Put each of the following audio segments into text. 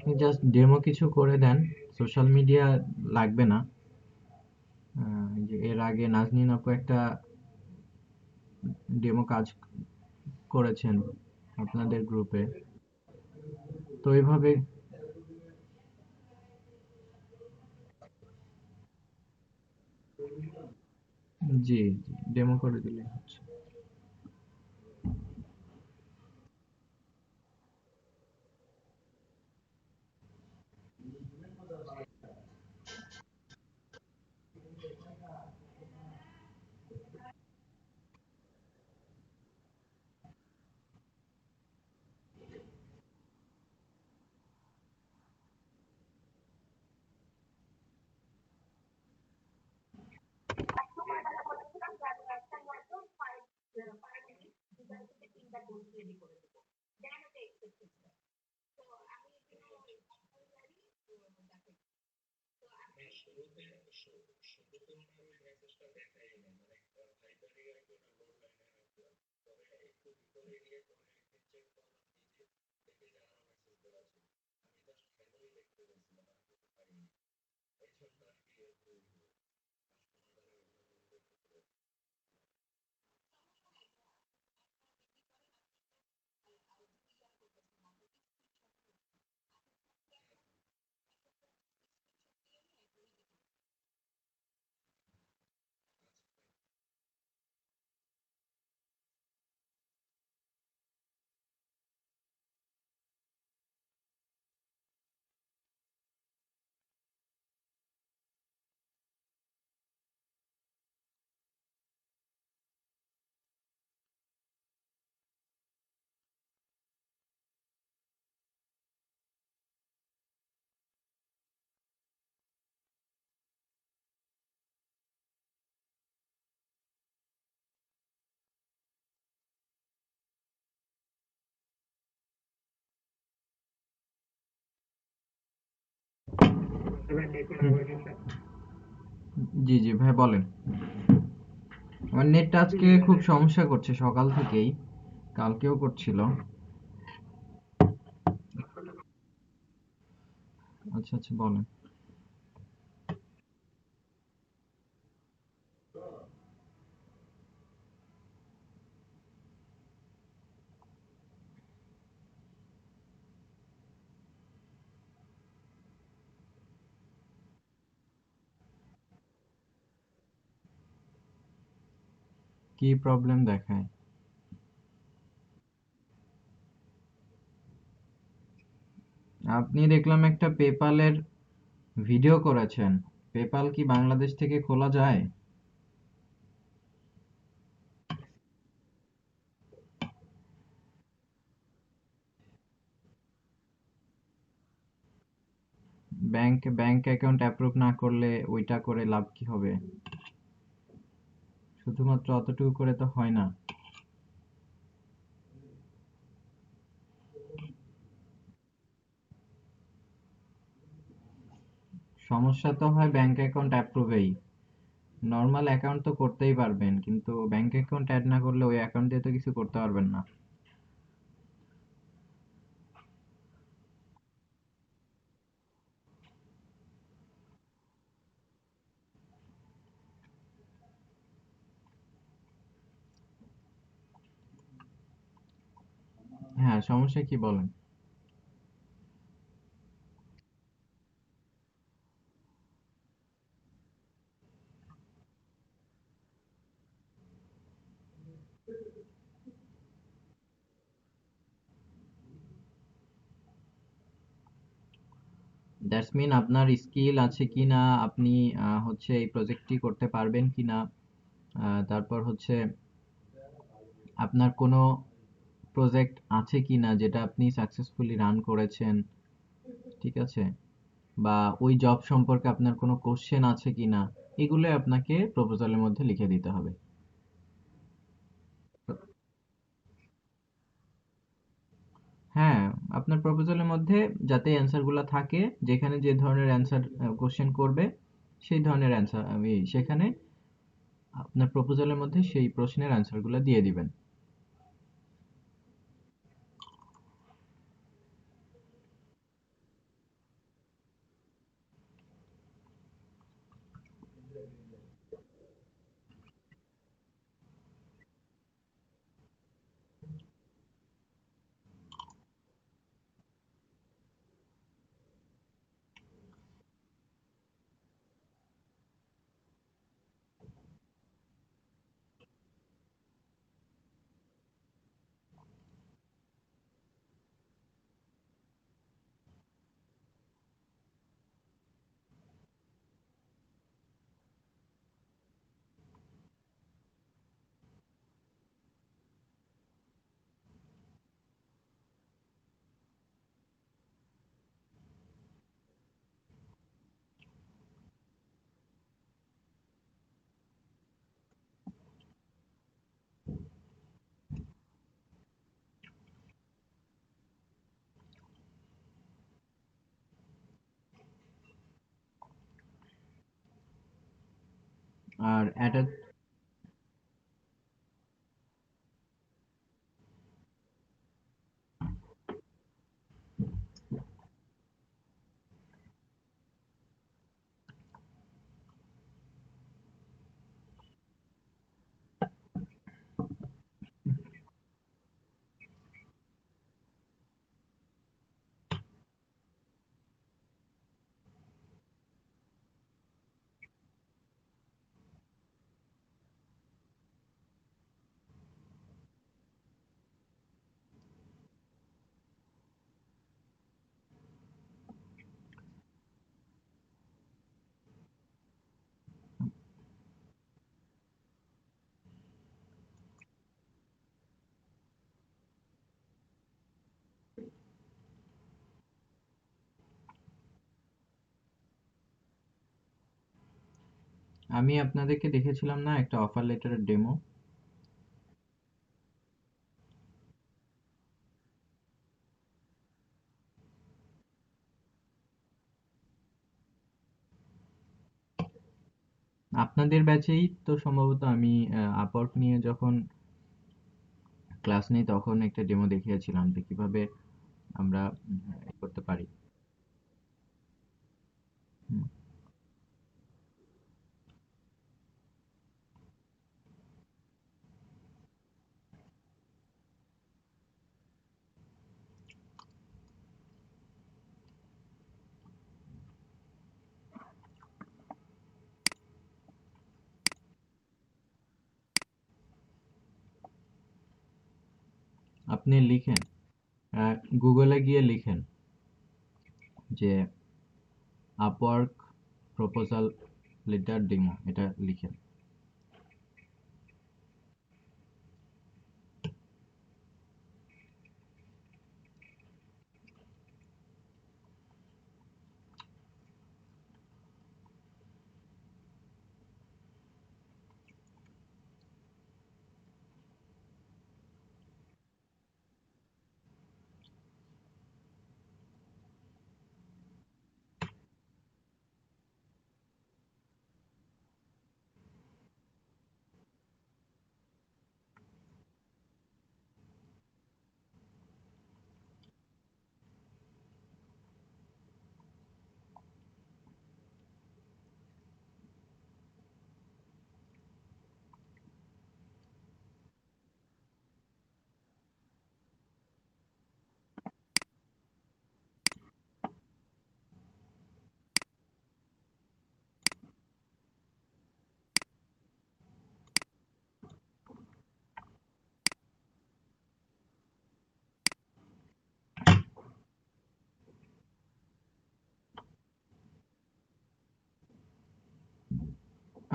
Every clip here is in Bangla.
আপনি জাস্ট ডেমো কিছু করে দেন, সোশ্যাল মিডিয়া লাগবে না। এই যে এর আগে নাজনীন আপু একটা ডেমো কাজ করেছেন আপনাদের গ্রুপে, তো এইভাবে। জি, জি, ডেমো করে দিলে হচ্ছে। জি, জি ভাই বলেন। আমার নেটটা আজকে খুব সমস্যা করছে সকাল থেকেই, কালকেও করছিল। আচ্ছা, আচ্ছা, বলেন। কি প্রবলেম দেখায়? আপনি দেখলাম একটা পেপালের ভিডিও করেছেন। পেপাল কি বাংলাদেশ থেকে খোলা যায়? ব্যাংক অ্যাকাউন্ট অ্যাপ্রুভ না করলে ওইটা করে লাভ কি হবে? শুধুমাত্র অতটুকু করে তো হয় না। সমস্যা তো হয় ব্যাংক অ্যাকাউন্ট অ্যাপ্রুভেই। নর্মাল অ্যাকাউন্ট তো করতেই পারবেন, কিন্তু ব্যাংক অ্যাকাউন্ট অ্যাড না করলে ওই অ্যাকাউন্ট দিয়ে তো কিছু করতে পারবেন না। হ্যাঁ, সমস্যা কি বলেন? দ্যাটস মিন আপনার স্কিল আছে কিনা, আপনি হচ্ছে এই প্রজেক্টটি করতে পারবেন কিনা, তারপর হচ্ছে আপনার কোনো প্রজেক্ট আছে কিনা যেটা আপনি সাকসেসফুলি রান করেছেন, ঠিক আছে? বা ওই জব সম্পর্কে আপনার কোনো কোশ্চেন আছে কিনা, এগুলো আপনাকে প্রপোজালের মধ্যে লিখে দিতে হবে। হ্যাঁ, আপনার প্রপোজালের মধ্যে যাতে অ্যান্সার গুলা থাকে, যেখানে যে ধরনের অ্যান্সার কোশ্চেন করবে সেই ধরনের অ্যান্সার আমি সেখানে আপনার প্রপোজালের মধ্যে সেই প্রশ্নের অ্যান্সার গুলা দিয়ে দিবেন। আর এটা আমি আপনাদেরকে দেখেছিলাম না একটা অফার লেটারের ডেমো? আপনাদের ব্যাচেই তো সম্ভবত আমি আপওয়ার্ক নিয়ে যখন ক্লাস নেই তখন একটা ডেমো দেখিয়েছিলাম যে কিভাবে আমরা করতে পারি। হুম। আপনি লিখেন, গুগলে গিয়ে লিখেন যে আপওয়ার্ক প্রপোজাল লেটার ডেমো, এটা লিখেন।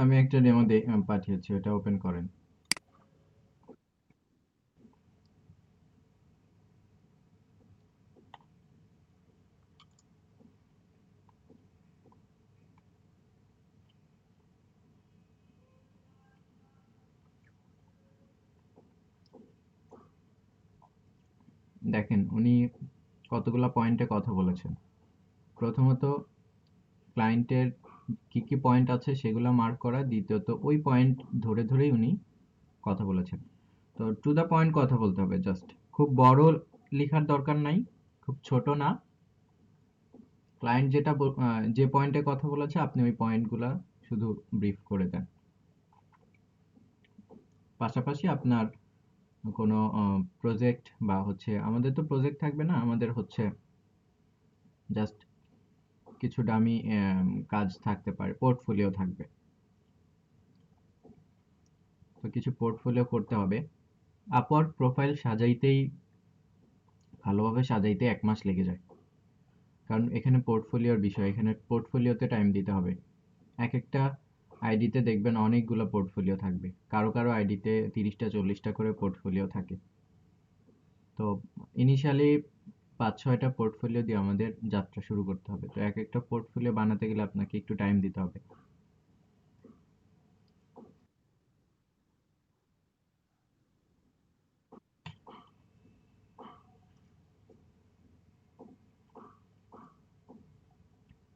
আমি একটা ডেমো পাঠিয়েছি, ওটা ওপেন করেন। দেখেন উনি কতগুলা পয়েন্টে কথা বলেছেন। প্রথমত ক্লায়েন্টের কি কি পয়েন্ট আছে সেগুলো মার্ক করা, দ্বিতীয়ত ওই পয়েন্ট ধরে ধরেই উনি কথা বলেছেন। তো টু দ্য পয়েন্ট কথা বলতে হবে, জাস্ট খুব বড় লেখার দরকার নাই, খুব ছোট না। ক্লায়েন্ট যে পয়েন্টে কথা বলেছে আপনি ওই পয়েন্টগুলা শুধু ব্রিফ করে দেন। পাশাপাশি আপনার কোনো প্রজেক্ট বা হচ্ছে, আমাদের তো প্রজেক্ট থাকবে না, আমাদের হচ্ছে জাস্ট কিছু ডামি কাজ থাকতে পারে, পোর্টফোলিও থাকবে। তো কিছু পোর্টফোলিও করতে হবে। আপওয়ার্ক প্রোফাইল সাজাইতেই, ভালোভাবে সাজাইতে 1 মাস লেগে যায়। কারণ এখানে পোর্টফোলিওর বিষয়, এখানে পোর্টফোলিওতে টাইম দিতে হবে। এক একটা আইডিতে দেখবেন অনেকগুলো পোর্টফোলিও থাকবে, কারো কারো আইডিতে 30টা 40টা করে পোর্টফোলিও থাকে। তো ইনিশিয়ালি 5-6টা পোর্টফোলিও দিয়ে আমাদের যাত্রা শুরু করতে হবে। তো এক একটা পোর্টফোলিও বানাতে গেলে আপনাকে একটু টাইম দিতে হবে।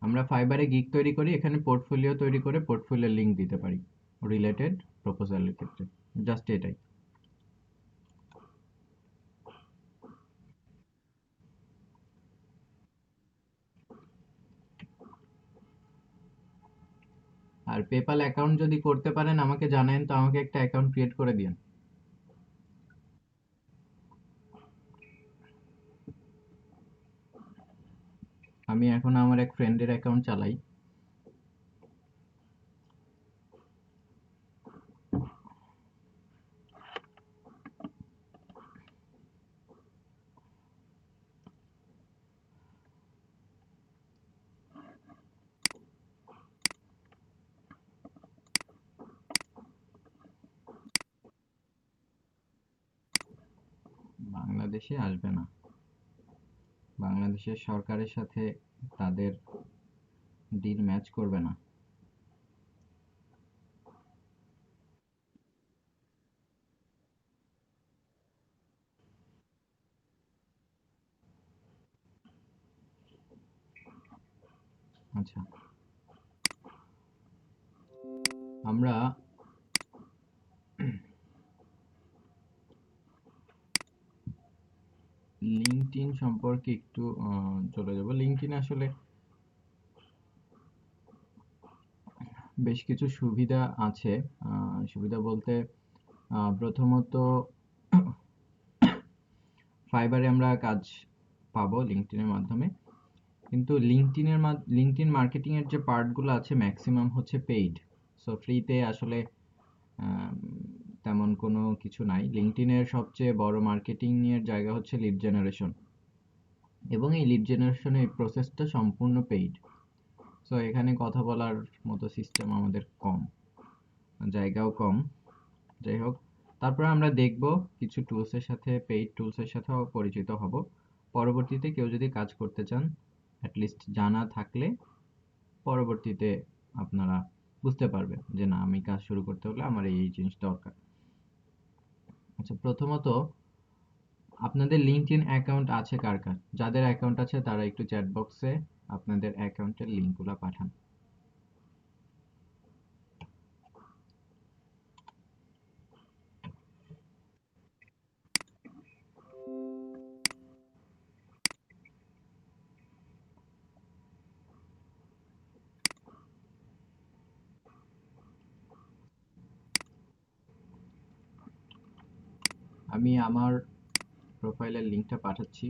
আমরা ফাইবারে গিগ তৈরি করি, এখানে পোর্টফোলিও তৈরি করে পোর্টফোলিও লিংক দিতে পারি। রিলেটেড প্রপোজালের ক্ষেত্রে, জাস্ট এটাই। আর পেপ্যাল অ্যাকাউন্ট যদি করতে পারেন আমাকে জানেন, তো আমাকে একটা অ্যাকাউন্ট ক্রিয়েট করে দিন। আমি এখন আমার এক ফ্রেন্ডের অ্যাকাউন্ট চালাই। বাংলাদেশে আসবে না, বাংলাদেশের সরকারের সাথে তাদের ডিল ম্যাচ করবে না। আচ্ছা, আমরা লিঙ্কডইন সম্পর্কে একটু চলে যাব। লিঙ্কডইন আসলে বেশ কিছু সুবিধা আছে। সুবিধা বলতে প্রথমত ফাইবারে আমরা কাজ পাবো লিঙ্কডইনের মাধ্যমে, কিন্তু লিঙ্কডইন মার্কেটিং এর যে পার্টগুলো আছে ম্যাক্সিমাম হচ্ছে পেইড। সো ফ্রিতে আসলে আম, তেমন কোনো কিছু নাই। লিঙ্কডইনের সবচেয়ে বড় মার্কেটিং এর জায়গা হচ্ছে লিড জেনারেশন, এবং এই লিড জেনারেশনের এই প্রসেসটা সম্পূর্ণ পেইড। সো এখানে কথা বলার মতো সিস্টেম আমাদের কম, জায়গাও কম। যাই হোক, তারপরে আমরা দেখব কিছু টুলসের সাথে, পেইড টুলসের সাথেও পরিচিত হব। পরবর্তীতে কেউ যদি কাজ করতে চান, অ্যাটলিস্ট জানা থাকলে পরবর্তীতে আপনারা বুঝতে পারবেন যে না, আমি কাজ শুরু করতে হলে আমার এই জিনিস দরকার। আচ্ছা, প্রথমত আপনাদের লিঙ্কডইন অ্যাকাউন্ট আছে কার কার? যাদের অ্যাকাউন্ট আছে তারা একটু চ্যাট বক্সে আপনাদের অ্যাকাউন্টের লিঙ্কগুলো পাঠান। আমি আমার প্রোফাইলের লিঙ্কটা পাঠাচ্ছি।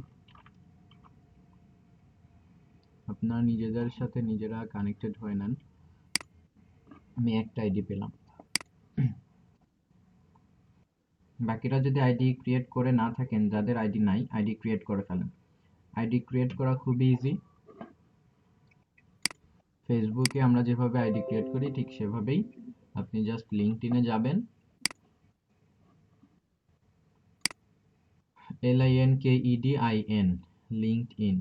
আপনারা নিজেদের সাথে নিজেরা কানেক্টেড হয়ে নেন। আমি একটা আইডি পেলাম। বাকিরা যদি আইডি ক্রিয়েট করে না থাকেন, যাদের আইডি নাই, আইডি ক্রিয়েট করে ফেলেন। আইডি ক্রিয়েট করা খুবই ইজি। ফেসবুকে আমরা যেভাবে আইডি ক্রিয়েট করি ঠিক সেভাবেই আপনি জাস্ট লিঙ্কডইনে যাবেন, LINKEDIN, লিঙ্কডইন।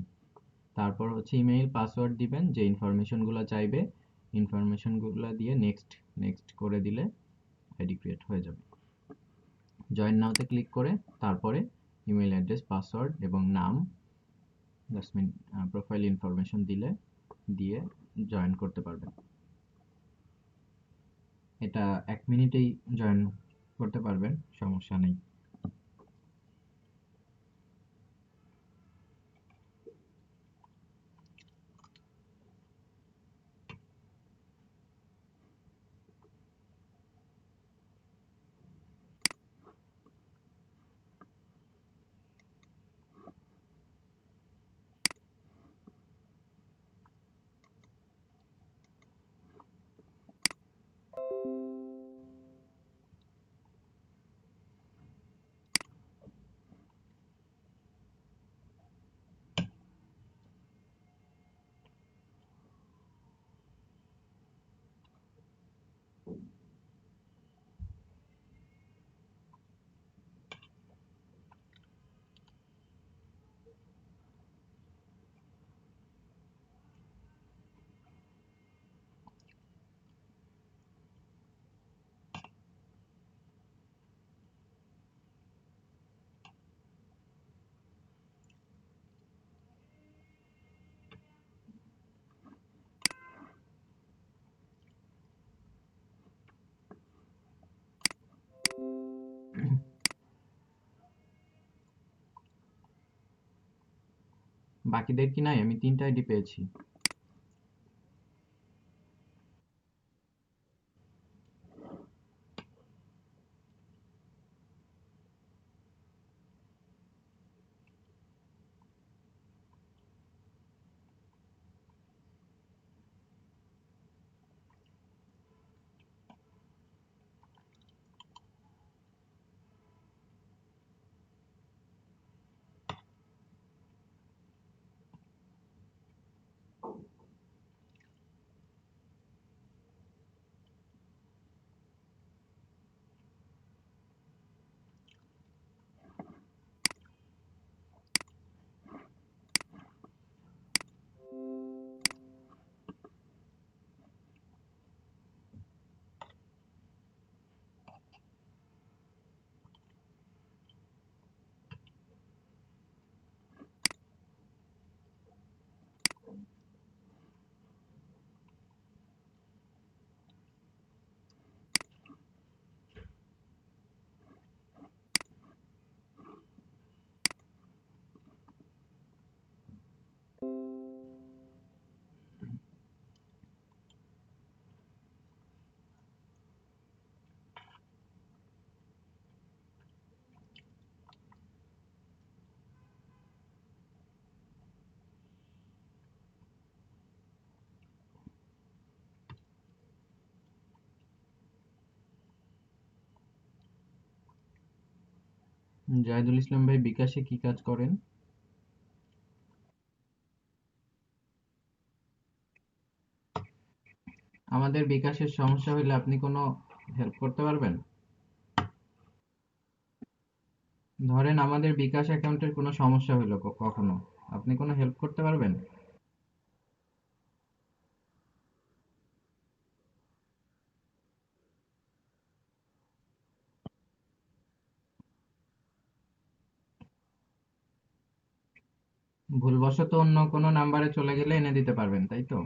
তারপর হচ্ছে ইমেইল পাসওয়ার্ড দিবেন, যে ইনফরমেশনগুলো চাইবে ইনফরমেশনগুলো দিয়ে নেক্সট নেক্সট করে দিলে আইডি ক্রিয়েট হয়ে যাবে। জয়েন নাওতে ক্লিক করে তারপরে ইমেইল অ্যাড্রেস, পাসওয়ার্ড এবং নাম, জাসমিন প্রোফাইল ইনফরমেশন দিয়ে জয়েন করতে পারবেন। এটা 1 মিনিটেই জয়েন করতে পারবেন, সমস্যা নেই। বাকিদের কি নাই? আমি 3টা আইডি পেয়েছি। জাহিদুল ইসলাম ভাই বিকাশে কি কাজ করেন? আমাদের বিকাশের সমস্যা হলে আপনি কোনো হেল্প করতে পারবেন? ধরেন আমাদের বিকাশ অ্যাকাউন্টের কোনো সমস্যা হলো কখনো, আপনি কোনো হেল্প করতে পারবেন? ভুলবশত অন্য কোনো নাম্বারে চলে গেলে এনে দিতে পারবেন, তাই তো?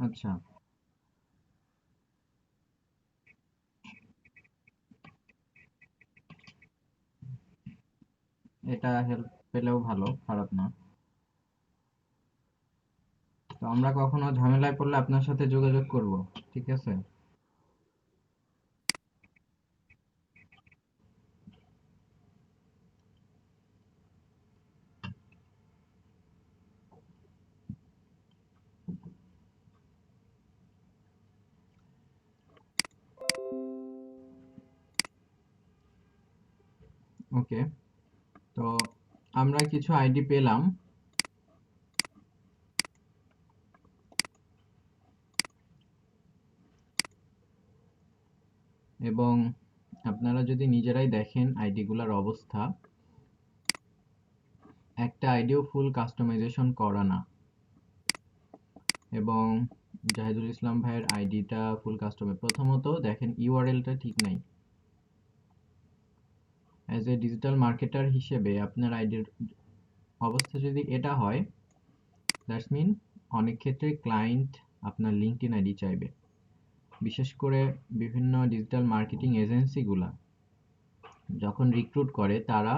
আচ্ছা, এটা হেল্প পেলেও ভালো, খারাপ না। তো আমরা কখনো ঝামেলায় পড়লে আপনার সাথে যোগাযোগ করব, ঠিক আছে? ওকে, তো আমরা কিছু আইডি পেলাম, এবং আপনারা যদি নিজেরাই দেখেন আইডিগুলোর অবস্থা, একটা আইডিও ফুল কাস্টমাইজেশন করা না। এবং জাহিদুল ইসলাম ভাইয়ের আইডিটা ফুল কাস্টমাইজ, প্রথমত দেখেন ইউআরএলটা ঠিক নাই। অ্যাজ এ ডিজিটাল মার্কেটার হিসেবে আপনার আইডির অবস্থা যদি এটা হয়, দ্যাটস মিন অনেক ক্ষেত্রে ক্লায়েন্ট আপনার লিঙ্কডইন আইডি চাইবে। বিশেষ করে বিভিন্ন ডিজিটাল মার্কেটিং এজেন্সিগুলা যখন রিক্রুট করে, তারা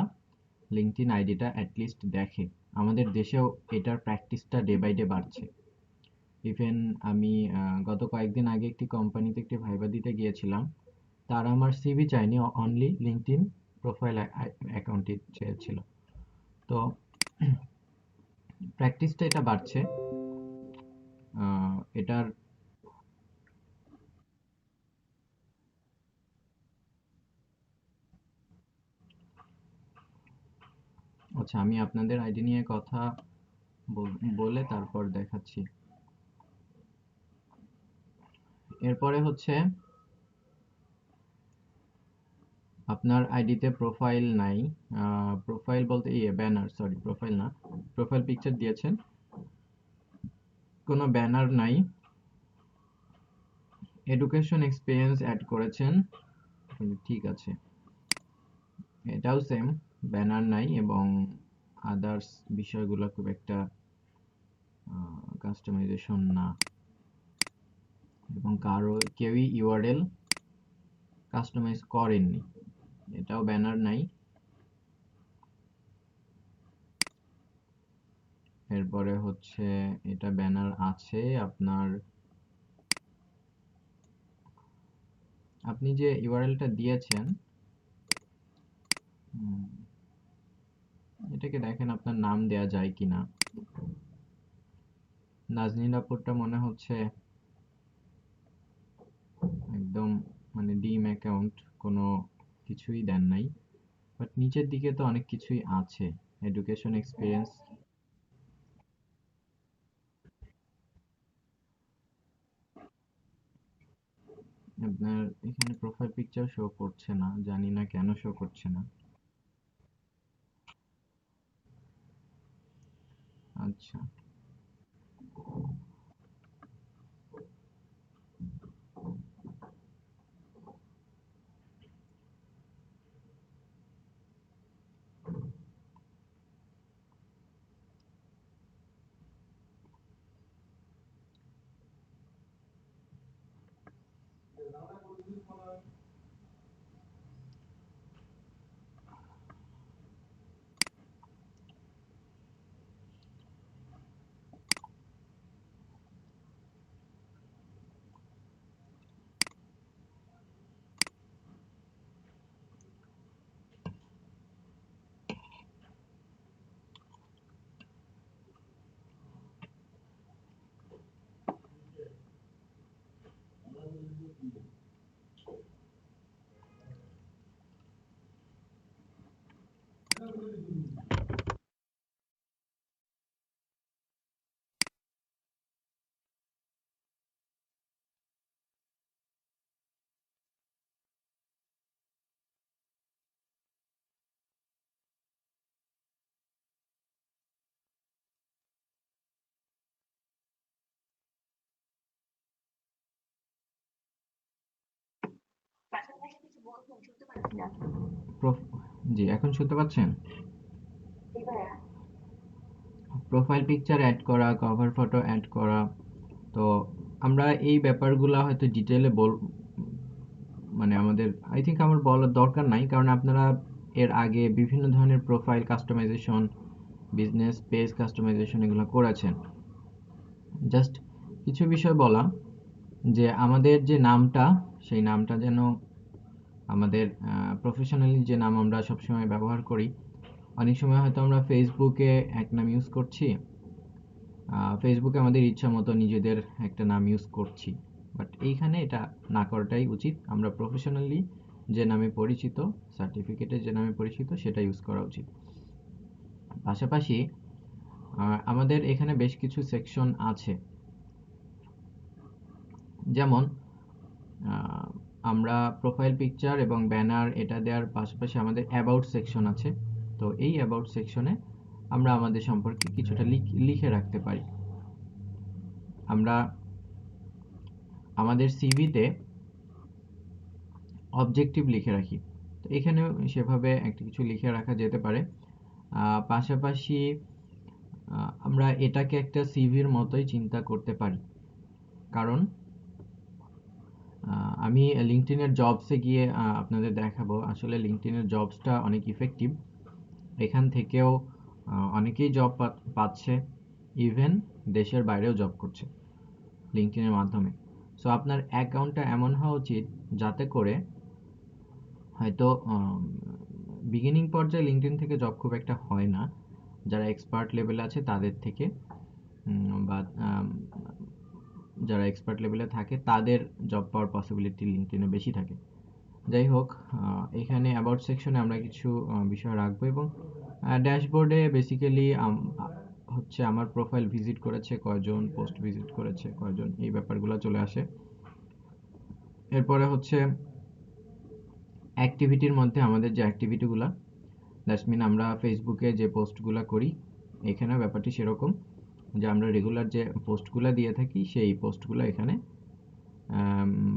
লিঙ্কডইন আইডিটা অ্যাটলিস্ট দেখে। আমাদের দেশেও এটার প্র্যাকটিসটা ডে বাই ডে বাড়ছে। ইভেন আমি গত কয়েকদিন আগে একটি কোম্পানিতে একটি ভাইবা দিতে গিয়েছিলাম, তারা আমার সিভি চায়নি, অনলি লিঙ্কডইন প্রোফাইল অ্যাকাউন্টটি চেয়েছিল। তো প্র্যাকটিসটা এটা বাড়ছে। এটার আচ্ছা, আমি আপনাদের আইডি নিয়ে কথা বলে তারপর দেখাচ্ছি। এরপরে হচ্ছে আপনার আইডিতে প্রোফাইল নাই। প্রোফাইল বলতে ব্যানার, সরি প্রোফাইল না, প্রোফাইল পিকচার দিয়েছেন, কোনো ব্যানার নাই। এডুকেশন এক্সপিরিয়েন্স অ্যাড করেছেন, ঠিক আছে, এটাও সেম, ব্যানার নাই, এবং আদার্স বিষয়গুলো খুব একটা কাস্টমাইজেশন না, এবং কেউই ইউআরএল কাস্টমাইজ করেননি, এটাও ব্যানার নাই। এরপরে হচ্ছে এটা ব্যানার আছে আপনার, আপনি যে ইউআরএলটা দিয়েছেন এটাকে দেখেন আপনার নাম দেয়া যায় কিনা। নাজনীন আপুরটা মনে হচ্ছে একদম মানে ডিম অ্যাকাউন্ট, কোনো কিছুই দেন নাই, বাট নিচের দিকে তো অনেক কিছুই আছে, এডুকেশন এক্সপিরিয়েন্স। আপনার এখানে প্রোফাইল পিকচার শো করছে না, জানি না কেন শো করছে না। আচ্ছা, প্রোফ- জি এখন শুনতে পাচ্ছেন? প্রোফাইল পিকচার অ্যাড করা, কভার ফটো অ্যাড করা, তো আমরা এই ব্যাপারগুলা হয়তো ডিটেলে মানে আমাদের আই থিঙ্ক আমার বলার দরকার নাই, কারণ আপনারা এর আগে বিভিন্ন ধরনের profile customization, business page customization এগুলো করেছেন। জাস্ট কিছু বিষয় বলা, যে আমাদের যে নামটা, সেই নামটা যেন আমাদের প্রফেশনালি যে নাম আমরা সবসময় ব্যবহার করি, অনেক সময় হয়তো আমরা ফেসবুকে এক নাম ইউজ করছি, ফেসবুকে আমাদের ইচ্ছা মতো নিজেদের একটা নাম ইউজ করছি, বাট এইখানে এটা না করাটাই উচিত। আমরা প্রফেশনালি যে নামে পরিচিত, সার্টিফিকেটে যে নামে পরিচিত সেটা ইউজ করা উচিত। পাশাপাশি আমাদের এখানে বেশ কিছু সেকশন আছে, যেমন আমরা প্রোফাইল পিকচার এবং ব্যানার এটা দেওয়ার পাশাপাশি আমাদের অ্যাবাউট সেকশন আছে। তো এই অ্যাবাউট সেকশনে আমরা আমাদের সম্পর্কে কিছুটা লিখে রাখতে পারি। আমরা আমাদের সিভিতে অবজেক্টিভ লিখে রাখি, তো এখানেও সেভাবে একটা কিছু লিখে রাখা যেতে পারে। পাশাপাশি আমরা এটাকে একটা সিভির মতোই চিন্তা করতে পারি, কারণ আমি লিঙ্কডইনের জবসে গিয়ে আপনাদের দেখাবো আসলে লিঙ্কডইনের জবসটা অনেক ইফেক্টিভ। এখান থেকেও অনেকেই জব পাচ্ছে, ইভেন দেশের বাইরেও জব করছে লিঙ্কডইনের মাধ্যমে। সো আপনার অ্যাকাউন্টটা এমন হওয়া উচিত যাতে করে হয়তো বিগিনিং পর্যায়ে লিঙ্কডইন থেকে জব খুব একটা হয় না, যারা এক্সপার্ট লেভেলে আছে তাদের থেকে, বা যারা এক্সপার্ট লেভেলে থাকে তাদের জব পাওয়ার পসিবিলিটি লিঙ্কডইনে বেশি থাকে। যাই হোক, এখানে অ্যাবাউট সেকশনে আমরা কিছু বিষয় রাখবো, এবং ড্যাশবোর্ডে বেসিক্যালি হচ্ছে আমার প্রোফাইল ভিজিট করেছে কয়জন, পোস্ট ভিজিট করেছে কয়জন, এই ব্যাপারগুলো চলে আসে। এরপরে হচ্ছে অ্যাক্টিভিটির মধ্যে আমাদের যে অ্যাক্টিভিটিগুলো, দ্যাটস মিন আমরা ফেসবুকে যে পোস্টগুলো করি, এখানেও ব্যাপারটি সেরকম যে আমরা রেগুলার যে পোস্টগুলো দিয়ে থাকি সেই পোস্টগুলো এখানে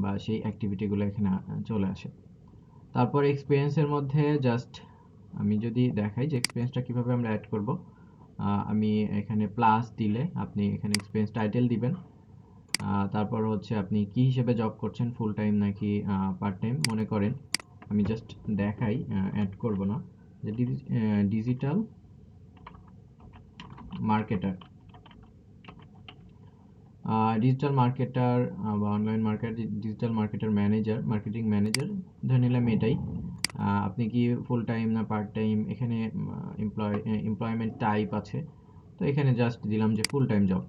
বা সেই অ্যাক্টিভিটিগুলো এখানে চলে আসে। তারপর এক্সপিরিয়েন্সের মধ্যে জাস্ট আমি যদি দেখাই যে এক্সপিরিয়েন্সটা কিভাবে আমরা অ্যাড করব, আমি এখানে প্লাস দিলে আপনি এখানে এক্সপিরিয়েন্স টাইটেল দিবেন, তারপর হচ্ছে আপনি কি হিসেবে জব করছেন, ফুল টাইম নাকি পার্ট টাইম। মনে করেন আমি জাস্ট দেখাই, অ্যাড করব না, যে ডিজিটাল মার্কেটার, ডিজিটাল মার্কেটার বা online market, digital marketer manager, marketing manager ধরে নিলাম এটাই। আপনি কি ফুল টাইম না পার্ট টাইম, এখানে এমপ্লয়মেন্ট টাইপ আছে, তো এখানে জাস্ট দিলাম যে ফুল টাইম জব।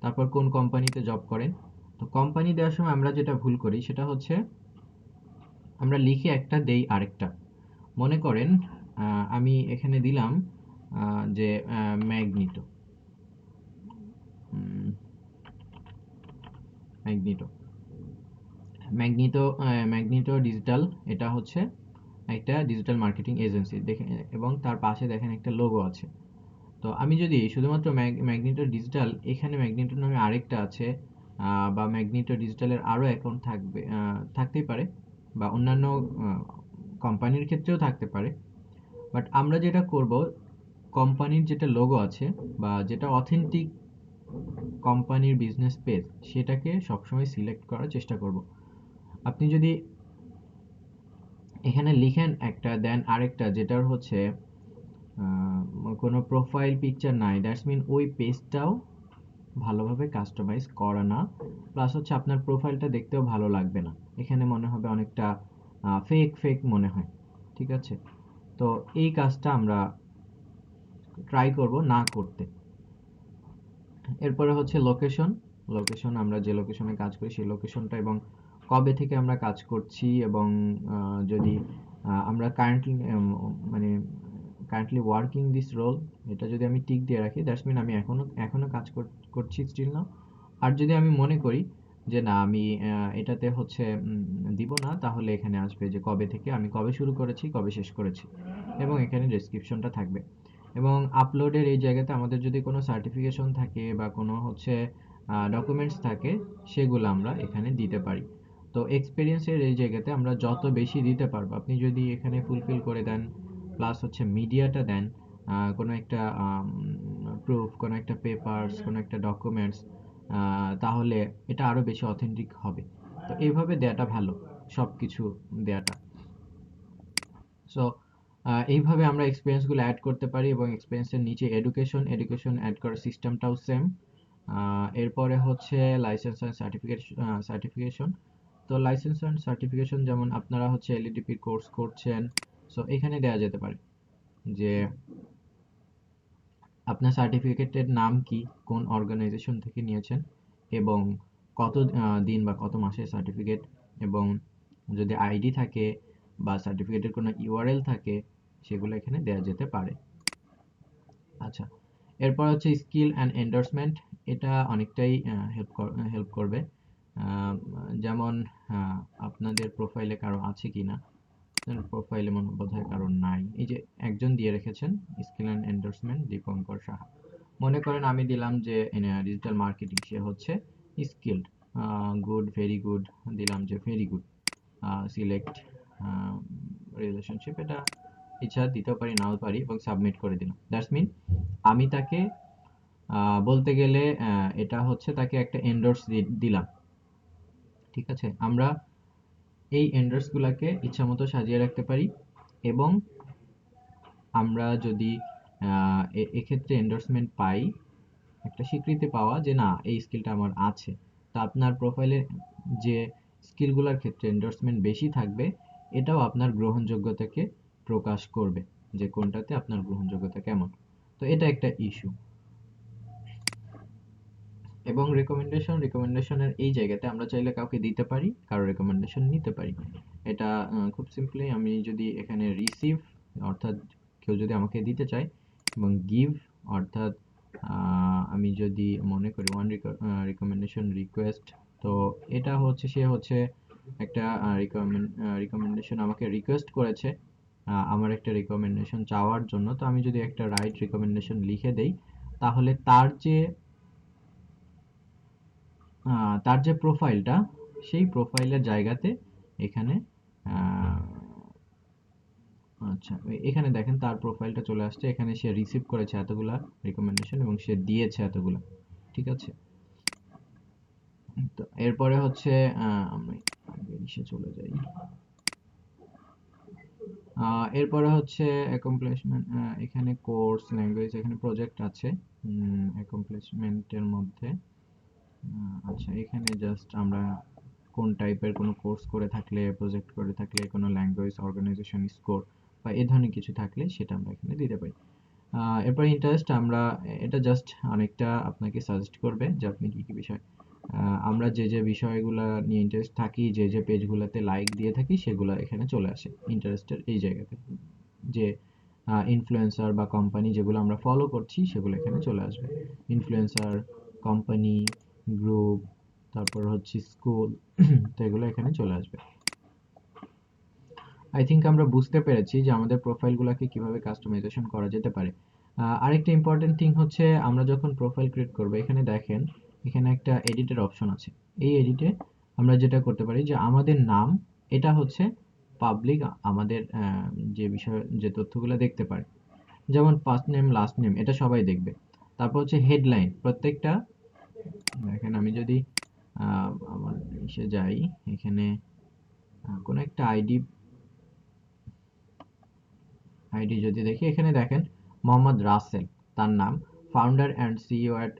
তারপর কোন কোম্পানিতে জব করেন। তো কোম্পানি দেওয়ার সময় আমরা যেটা ভুল করি সেটা হচ্ছে আমরা লিখে একটা দেই আরেকটা। মনে করেন আমি এখানে দিলাম যে ম্যাগনিটো, ম্যাগনিটো ম্যাগনিটো ম্যাগনিটো ডিজিটাল, এটা হচ্ছে একটা ডিজিটাল মার্কেটিং এজেন্সি দেখেন, এবং তার পাশে দেখেন একটা লোগো আছে। তো আমি যদি শুধুমাত্র ম্যাগনিটো ডিজিটাল, এখানে ম্যাগনিটো নামে আরেকটা আছে, বা ম্যাগনিটো ডিজিটালের আরও অ্যাকাউন্ট থাকবে, থাকতেই পারে, বা অন্যান্য কোম্পানির ক্ষেত্রেও থাকতে পারে। বাট আমরা যেটা করব, কোম্পানির যেটা লোগো আছে বা যেটা অথেন্টিক কোম্পানির বিজনেস পেজ, সেটাকে সবসময় সিলেক্ট করার চেষ্টা করব। আপনি যদি এখানে লিখেন একটা, দেন আরেকটা যেটার হচ্ছে কোনো প্রোফাইল পিকচার নাই, দ্যাটস মিন ওই পেজটাও ভালোভাবে কাস্টমাইজ করা না, প্লাস হচ্ছে আপনার প্রোফাইলটা দেখতেও ভালো লাগবে না, এখানে মনে হবে অনেকটা ফেক ফেক মনে হয়। ঠিক আছে, তো এই কাজটা আমরা ট্রাই করব না করতে। এরপরে হচ্ছে লোকেশন। লোকেশন, আমরা যে লোকেশনে কাজ করি সেই লোকেশনটা এবং কবে থেকে আমরা কাজ করছি, এবং যদি আমরা কারেন্টলি মানে কারেন্টলি ওয়ার্কিং দিস রোল, এটা যদি আমি টিক দিয়ে রাখি, দ্যাটস মিন আমি এখনো কাজ করছি স্টিল না। আর যদি আমি মনে করি যে না আমি এটাতে হচ্ছে দিব না, তাহলে এখানে আসবে যে কবে থেকে, আমি কবে শুরু করেছি, কবে শেষ করেছি, এবং এখানে ডেসক্রিপশনটা থাকবে। এবং আপলোডের এই জায়গাতে আমাদের যদি কোনো সার্টিফিকেশন থাকে বা কোনো হচ্ছে ডকুমেন্টস থাকে, সেগুলো আমরা এখানে দিতে পারি। তো এক্সপিরিয়েন্সের এই জায়গাতে আমরা যত বেশি দিতে পারবো, আপনি যদি এখানে ফুলফিল করে দেন, প্লাস হচ্ছে মিডিয়াটা দেন, কোনো একটা প্রুফ, কোনো একটা পেপারস, কোনো একটা ডকুমেন্টস, তাহলে এটা আরো বেশি অথেন্টিক হবে। তো এইভাবে দেয়াটা ভালো, সব কিছু দেয়াটা। সো এইভাবে আমরা এক্সপিরিয়েন্সগুলো অ্যাড করতে পারি, এবং এক্সপিরিয়েন্সের নিচে এডুকেশন, এডুকেশন অ্যাড করার সিস্টেমটাও সেম। এরপরে হচ্ছে লাইসেন্স অ্যান্ড সার্টিফিকেশন। তো লাইসেন্স অ্যান্ড সার্টিফিকেশন, যেমন আপনারা হচ্ছে এলইডিপি কোর্স করছেন, সো এখানে দেওয়া যেতে পারে যে আপনার সার্টিফিকেটের নাম কি, কোন অর্গানাইজেশন থেকে নিয়েছেন, এবং কত দিন বা কত মাসের সার্টিফিকেট, এবং যদি আইডি থাকে বা সার্টিফিকেটের কোনো ইউআরএল থাকে, সেগুলো এখানে দেওয়া যেতে পারে। আচ্ছা, এরপর হচ্ছে স্কিল অ্যান্ড এন্ডোর্সমেন্ট। এটা অনেকটাই হেল্প করবে। যেমন আপনাদের প্রোফাইলে কারো আছে কিনা, প্রোফাইলে মনে বোধহয় কারণ নাই, এই যে একজন দিয়ে রেখেছেন, skill and endorsement Dipankar Saha. মনে করেন আমি দিলাম যে ডিজিটাল মার্কেটিং, সে হচ্ছে স্কিলড, গুড, ভেরি গুড, দিলাম যে ভেরি গুড, সিলেক্ট রিলেশনশিপ, এটা ইচ্ছা দিতেও পারি নাও পারি, এবং সাবমিট করে দিলাম। দ্যাটস মিন আমি তাকে বলতে গেলে এটা হচ্ছে তাকে একটা এন্ডোর্স দিলাম। ঠিক আছে, আমরা এই এন্ডোর্স গুলাকে ইচ্ছা মতো সাজিয়ে রাখতে পারি, এবং আমরা যদি এক্ষেত্রে এন্ডোর্সমেন্ট পাই, একটা স্বীকৃতি পাওয়া যে না এই স্কিলটা আমার আছে, তা আপনার প্রোফাইলে যে স্কিলগুলোর ক্ষেত্রে এন্ডোর্সমেন্ট বেশি থাকবে, এটাও আপনার গ্রহণযোগ্যতাকে প্রকাশ করবে, যে কোনটাতে আপনার গ্রহণযোগ্যতা কেমন। তো এটা একটা ইস্যু। এবং রেকমেন্ডেশনের এই জায়গাতে আমরা চাইলে কাউকে দিতে পারি, কারো রেকমেন্ডেশন নিতে পারি। এটা খুব সিম্পলি আমি যদি এখানে রিসিভ, অর্থাৎ কেউ যদি আমাকে দিতে চায়, এবং গিভ, অর্থাৎ আমি যদি মনে করি ওয়ান রিকমেন্ডেশন রিকোয়েস্ট, তো এটা হচ্ছে সে হচ্ছে একটা রিকমেন্ডেশন আমাকে রিকোয়েস্ট করেছে আমার একটা রিকমেন্ডেশন চাওয়ার জন্য। তো আমি যদি একটা রাইট রিকমেন্ডেশন লিখে দেই, তাহলে তার যে প্রোফাইলটা, সেই প্রোফাইলের জায়গাতে এখানে আহ, আচ্ছা, এখানে দেখেন তার প্রোফাইলটা চলে আসছে, এখানে সে রিসিভ করেছে এতগুলা রিকমেন্ডেশন এবং সে দিয়েছে এতগুলা। ঠিক আছে, তো এরপরে হচ্ছে আমি আগে ইসে চলে যাই। এরপরে হচ্ছে অ্যাকমপ্লিশমেন্ট, এখানে কোর্স ল্যাঙ্গুয়েজ, এখানে প্রজেক্ট আছে অ্যাকমপ্লিশমেন্টের মধ্যে। আচ্ছা, এখানে জাস্ট আমরা কোন টাইপের কোনো কোর্স করে থাকলে, প্রজেক্ট করে থাকলে, কোনো ল্যাঙ্গুয়েজ, অর্গানাইজেশন, স্কোর বা এই ধরনের কিছু থাকলে সেটা আমরা এখানে দিতে পারি। এরপর ইন্টারেস্ট, আমরা এটা জাস্ট অনেকটা আপনাকে সাজেস্ট করবে যে আপনি কি কি বিষয়, আমরা যে যে বিষয়গুলো নিয়ে ইন্টারেস্ট থাকি, যে যে পেজগুলোতে লাইক দিয়ে থাকি, সেগুলো এখানে চলে আসে ইন্টারেস্টের এই জায়গাতে। যে ইনফ্লুয়েন্সার বা কোম্পানি যেগুলো আমরা ফলো করছি সেগুলো এখানে চলে আসবে। ইনফ্লুয়েন্সার, কোম্পানি, গ্রুপ, তারপর হচ্ছে স্কুল তো এগুলো এখানে চলে আসবে। আই থিঙ্ক আমরা বুঝতে পেরেছি যে আমাদের প্রোফাইলগুলোকে কিভাবে কাস্টমাইজেশন করা যেতে পারে। আরেকটা ইম্পর্টেন্ট থিং হচ্ছে, আমরা যখন প্রোফাইল ক্রিয়েট করবো, এখানে দেখেন এখানে একটা এডিটের অপশন আছে। এই এডিটে আমরা যেটা করতে পারি যে আমাদের নাম, এটা হচ্ছে পাবলিক, আমাদের যে বিষয়, যে তথ্যগুলো দেখতে পারে, যেমন ফার্স্ট নেম, লাস্ট নেম, এটা সবাই দেখবে। তারপর হচ্ছে হেডলাইন, প্রত্যেকটা, দেখেন আমি যদি আমার ইসে যাই, এখানে কোনো একটা আইডি আইডি যদি দেখি, এখানে দেখেন মোহাম্মদ রাসেল, তার নাম, ফাউন্ডার অ্যান্ড সিইও অ্যাট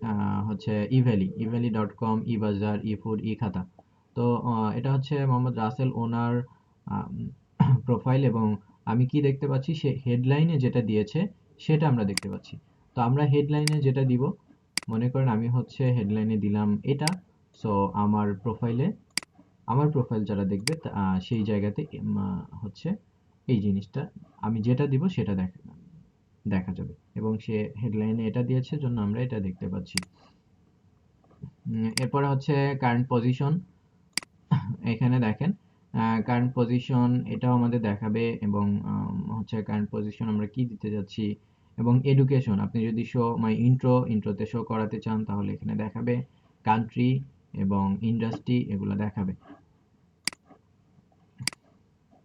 হচ্ছে ইভ্যালি.কম, ইবাজার, ইফুড, খাতা। তো এটা হচ্ছে মোহাম্মদ রাসেল ওনার প্রোফাইল, এবং আমি কি দেখতে পাচ্ছি, সে হেডলাইনে যেটা দিয়েছে সেটা আমরা দেখতে পাচ্ছি। তো আমরা হেডলাইনে যেটা দিব, মনে করেন আমি হচ্ছে হেডলাইনে দিলাম এটা। সো আমার প্রোফাইল যারা দেখবে সেই জায়গাতে হচ্ছে এই জিনিসটা, আমি যেটা দিব সেটা দেখা যাবে, এবং সে হেডলাইনে এটা দিয়েছে জন্য আমরা এটা দেখতে পাচ্ছি। এরপরে হচ্ছে কারেন্ট পজিশন, এখানে দেখেন কারেন্ট পজিশন এটাও আমাদের দেখাবে, এবং হচ্ছে কারেন্ট পজিশন আমরা কি দিতে যাচ্ছি, এবং এডুকেশন, আপনি যদি শো মাই ইন্ট্রোতে শো করাতে চান তাহলে এখানে দেখাবে, কান্ট্রি এবং ইন্ডাস্ট্রি এগুলো দেখাবে।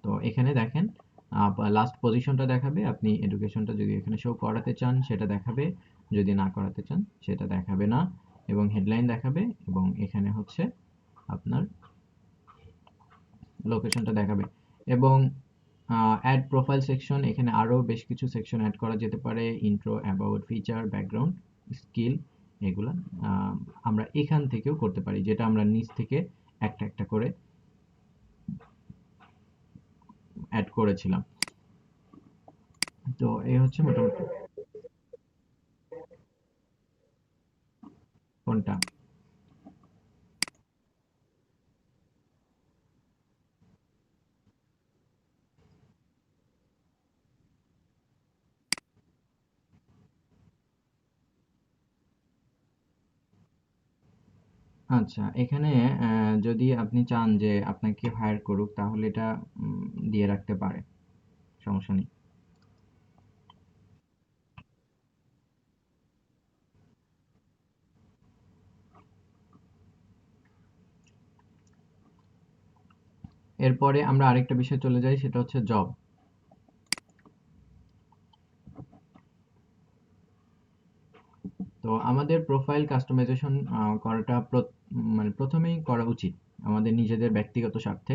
তো এখানে দেখেন লাস্ট পজিশনটা দেখাবে, আপনি এডুকেশনটা যদি এখানে শো করাতে চান সেটা দেখাবে, যদি না করাতে চান সেটা দেখাবে না, এবং হেডলাইন দেখাবে, এবং এখানে হচ্ছে আপনার লোকেশনটা দেখাবে। এবং অ্যাড প্রোফাইল সেকশন, এখানে আরও বেশ কিছু সেকশন অ্যাড করা যেতে পারে, intro, about, feature, background, skill, এগুলা আহ, আমরা এখান থেকেও করতে পারি, যেটা আমরা নিচ থেকে একটা একটা করে অ্যাড করেছিলাম। তো এই হচ্ছে মোটামুটি কোনটা। আচ্ছা, এখানে যদি আপনি চান যে আপনাকে হায়ার করুক তাহলে এটা দিয়ে রাখতে পারে, সমস্যা নেই। এরপরে আমরা আরেকটা বিষয় চলে যাই, সেটা হচ্ছে জব। তো আমাদের প্রোফাইল কাস্টমাইজেশন করাটা মানে প্রথমেই করা উচিত আমাদের নিজেদের ব্যক্তিগত স্বার্থে।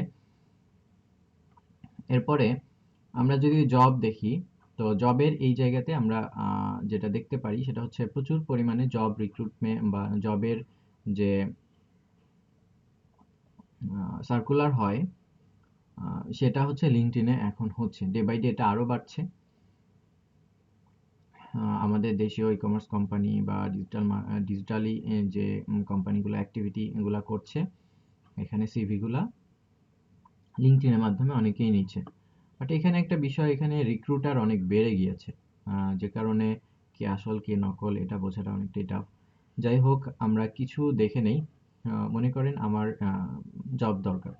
এরপরে আমরা যদি জব দেখি, তো জবের এই জায়গাতে আমরা যেটা দেখতে পারি সেটা হচ্ছে প্রচুর পরিমাণে জব রিক্রুটমেন্ট বা জবের যে সার্কুলার হয়, সেটা হচ্ছে লিঙ্কডইনে এখন হচ্ছে ডে বাই ডে, এটা আরও বাড়ছে। আমাদের দেশীয় ই কমার্স কোম্পানি বা ডিজিটালি যে কোম্পানিগুলো অ্যাক্টিভিটি এগুলো করছে, এখানে সিভিগুলা লিঙ্কডইনের মাধ্যমে অনেকেই নিচ্ছে। বাট এখানে একটা বিষয়, এখানে রিক্রুটার অনেক বেড়ে গিয়েছে, যে কারণে কে আসল কে নকল এটা বোঝাটা অনেকটাই টাফ। যাই হোক, আমরা কিছু দেখে নেই। মনে করেন আমার জব দরকার,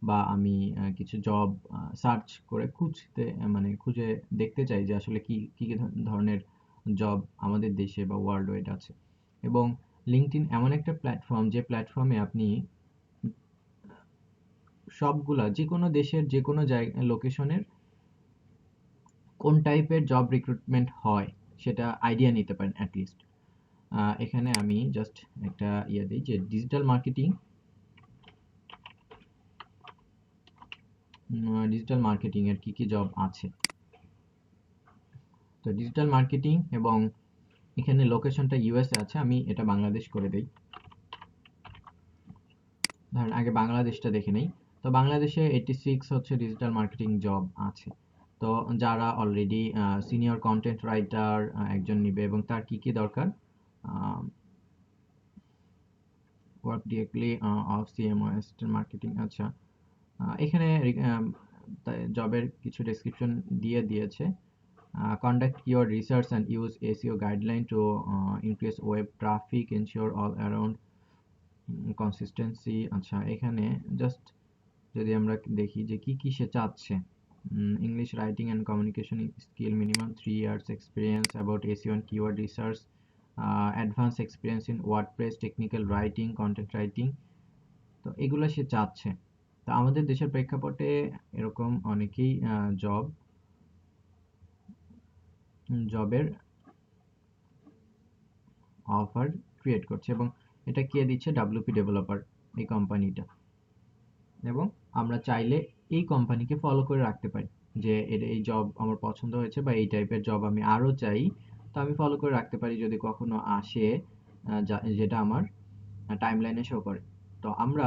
বা আমি কিছু জব সার্চ করে মানে খুঁজে দেখতে চাই যে আসলে কি কি কি ধরনের জব আমাদের দেশে বা ওয়ার্ল্ড ওয়াইড আছে। এবং লিঙ্কডইন এমন একটা প্ল্যাটফর্ম, যে প্ল্যাটফর্মে আপনি সবগুলা, যে কোনো দেশের যে কোনো জায়গা লোকেশনের কোন টাইপের জব রিক্রুটমেন্ট হয় সেটা আইডিয়া নিতে পারেন অ্যাটলিস্ট। এখানে আমি জাস্ট একটা ইয়ে দিই যে ডিজিটাল মার্কেটিং ডিজিটাল মার্কেটিং এর কি কি জব আছে। তো ডিজিটাল মার্কেটিং এবং এখানে লোকেশনটা ইউএসএ আছে, আমি এটা বাংলাদেশ করে দেই। ধরেন আগে বাংলাদেশটা দেখে নেই। তো বাংলাদেশে 86 হচ্ছে ডিজিটাল মার্কেটিং জব আছে। তো যারা অলরেডি সিনিয়র কন্টেন্ট রাইটার একজন নিবে, এবং তার কি কি দরকার, work directly of CMOS marketing. আচ্ছা, এখানে জবের কিছু ডেসক্রিপশন দিয়ে দিয়েছে। Conduct your research and use SEO guideline to increase web traffic, ensure all around consistency। আচ্ছা, এখানে জাস্ট যদি আমরা দেখি যে কি কি সে চাচ্ছে, English writing and communication skill, minimum 3 years experience about SEO and keyword research, advanced experience in WordPress, technical writing, content writing। তো এগুলো সে চাচ্ছে। তো আমাদের দেশের প্রেক্ষাপটে এরকম অনেকেই জবের অফার ক্রিয়েট করছে, এবং এটা কে দিচ্ছে, ডাব্লিউপি ডেভেলপার, এই কোম্পানিটা। এবং আমরা চাইলে এই কোম্পানিকে ফলো করে রাখতে পারি যে এই জব আমার পছন্দ হয়েছে বা এই টাইপের জব আমি আরও চাই, তো আমি ফলো করে রাখতে পারি যদি কখনো আসে যেটা আমার টাইম লাইনে শো করে। তো আমরা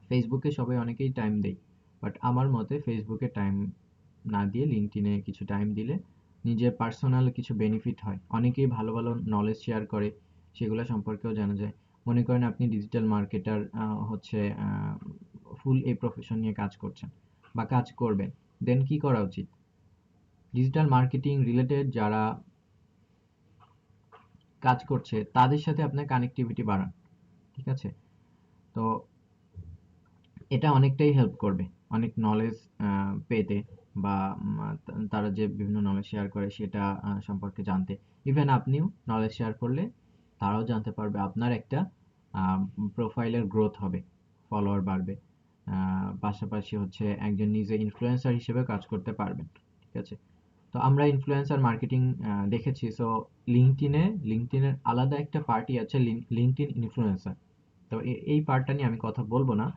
ফেসবুকে সবাই অনেকেই টাইম দেই, বাট আমার মতে ফেসবুকে টাইম না দিয়ে লিঙ্কডইনে কিছু টাইম দিলে নিজের পার্সোনাল কিছু বেনিফিট হয়। অনেকেই ভালো ভালো নলেজ শেয়ার করে, সেগুলো সম্পর্কেও জানা যায়। মনে করেন আপনি ডিজিটাল মার্কেটার হচ্ছে ফুল এই প্রফেশন নিয়ে কাজ করছেন বা কাজ করবেন, দেন কি করা উচিত, ডিজিটাল মার্কেটিং রিলেটেড যারা কাজ করছে তাদের সাথে আপনার কানেক্টিভিটি বাড়ান। ঠিক আছে, তো এটা অনেকটাই হেল্প করবে অনেক নলেজ পেতে, বা তারা যে বিভিন্ন নলেজ শেয়ার করে সেটা সম্পর্কে জানতে। ইভেন আপনিও নলেজ শেয়ার করলে তারাও জানতে পারবে, আপনার একটা প্রোফাইলের গ্রোথ হবে, ফলোয়ার বাড়বে, পাশাপাশি হচ্ছে একজন নিজে ইনফ্লুয়েন্সার হিসেবে কাজ করতে পারবেন। ঠিক আছে, তো আমরা ইনফ্লুয়েন্সার মার্কেটিং দেখেছি। সো লিঙ্কডইনের আলাদা একটা পার্টি আছে, লিঙ্কডইন ইনফ্লুয়েন্সার। তো এই পার্টটা নিয়ে আমি কথা বলবো না।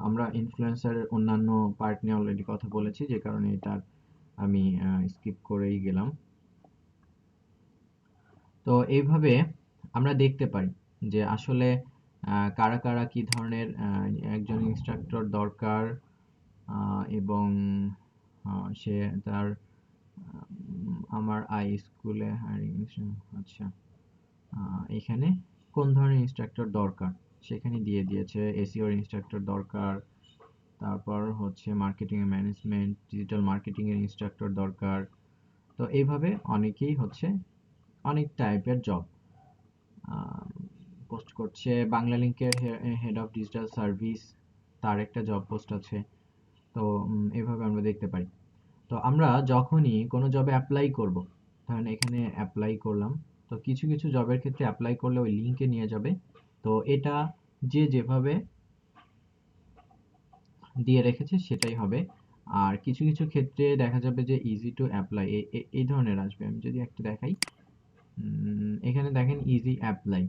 আমরা ইনফ্লুয়েন্সারের অন্যান্য পার্ট নিয়ে অলরেডি কথা বলেছি, যে কারণে এটা আমি স্কিপ করেই গেলাম। তো এইভাবে আমরা দেখতে পারি যে আসলে কারা কারা কি ধরনের একজন ইনস্ট্রাক্টর দরকার, এবং সে তার আমার আই স্কুলে হায়ারিং। আচ্ছা, এখানে কোন ধরনের ইনস্ট্রাক্টর দরকার সেখানে দিয়ে দিয়েছে। এসইওর ইনস্ট্রাক্টর দরকার, তারপর হচ্ছে মার্কেটিং এর ম্যানেজমেন্ট, ডিজিটাল মার্কেটিং এর ইনস্ট্রাক্টর দরকার। তো এইভাবে অনেকেই হচ্ছে অনেক টাইপের জব পোস্ট করছে। বাংলা লিংকের হেড অফ ডিজিটাল সার্ভিস, তার একটা জব পোস্ট আছে। তো এভাবে আমরা দেখতে পারি। তো আমরা যখনই কোনো জবে অ্যাপ্লাই করব, ধরেন এখানে অ্যাপ্লাই করলাম, তো কিছু কিছু জবের ক্ষেত্রে অ্যাপ্লাই করলে ওই লিঙ্কে নিয়ে যাবে। তো এটা যে যেভাবে দিয়ে রেখেছে সেটাই হবে। আর কিছু কিছু ক্ষেত্রে দেখা যাবে যে ইজি টু অ্যাপ্লাই এই ধরনের আসবে। আমি যদি একটা দেখাই, এখানে দেখেন ইজি অ্যাপ্লাই।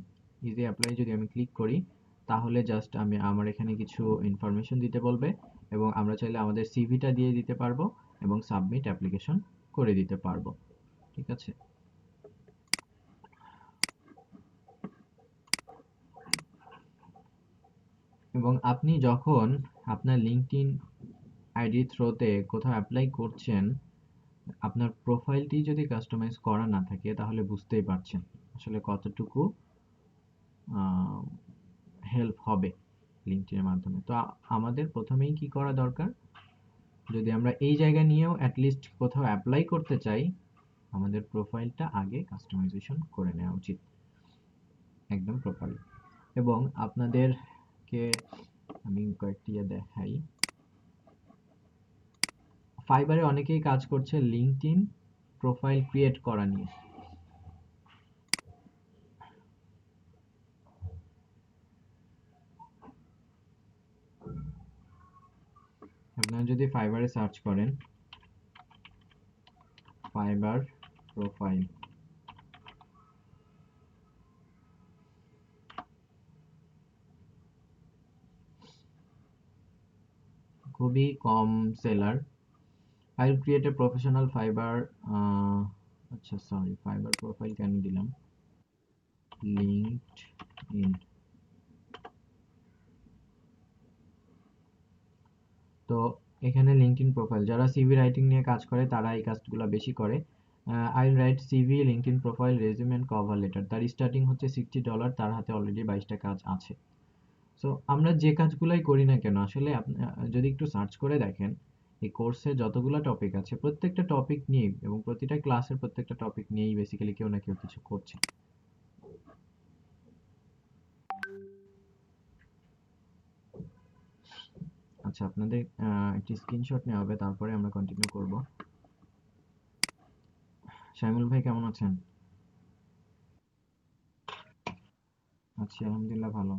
ইজি অ্যাপ্লাই যদি আমি ক্লিক করি, তাহলে জাস্ট আমার এখানে কিছু ইনফরমেশন দিতে বলবে, এবং আমরা চাইলে আমাদের সিভিটা দিয়ে দিতে পারবো এবং সাবমিট অ্যাপ্লিকেশন করে দিতে পারবো। ঠিক আছে, এবং আপনি যখন আপনার লিঙ্কডইন আইডি থ্রোতে কোথাও অ্যাপ্লাই করছেন, আপনার প্রোফাইলটি যদি কাস্টমাইজ করা না থাকে, তাহলে বুঝতেই পারছেন আসলে কতটুকু হেল্প হবে লিঙ্কডইনের মাধ্যমে। তো আমাদের প্রথমেই কি করা দরকার, যদি আমরা এই জায়গা নিয়েও অ্যাটলিস্ট কোথাও অ্যাপ্লাই করতে চাই, আমাদের প্রোফাইলটা আগে কাস্টমাইজেশন করে নেওয়া উচিত একদম প্রপারলি। এবং আপনাদেরকে আমি কয়েকটি দেখাই। ফাইবারে অনেকেই কাজ করছে লিঙ্কডইন প্রোফাইল ক্রিয়েট করা নিয়ে। আপনারা যদি ফাইবারে সার্চ করেন ফাইবার প্রোফাইল, খুবই কম seller. I will create a professional Fiverr, আচ্ছা সরি, ফাইবার প্রোফাইল কেন দিলাম, লিঙ্কড ইন। তো এখানে লিঙ্কডইন প্রোফাইল, যারা সিভি রাইটিং নিয়ে কাজ করে তারা এই কাজগুলো বেশি করে। I write CV, LinkedIn profile, resume and cover letter. তার স্টার্টিং হচ্ছে $60, তার হাতে অলরেডি 22টা কাজ আছে। সো আমরা যে কাজগুলাই করি না কেন আসলে যদি একটু সার্চ করে দেখেন এই কোর্সে যতগুলো টপিক আছে প্রত্যেকটা টপিক নিয়ে এবং প্রতিটা ক্লাসের প্রত্যেকটা টপিক নিয়েই বেসিক্যালি কেউ না কেউ কিছু করছে। আচ্ছা, আপনাদের একটি স্ক্রিনশট নেওয়া হবে, তারপরে আমরা কন্টিনিউ করব। শাইমুল ভাই কেমন আছেন? আছি আলহামদুলিল্লাহ, ভালো।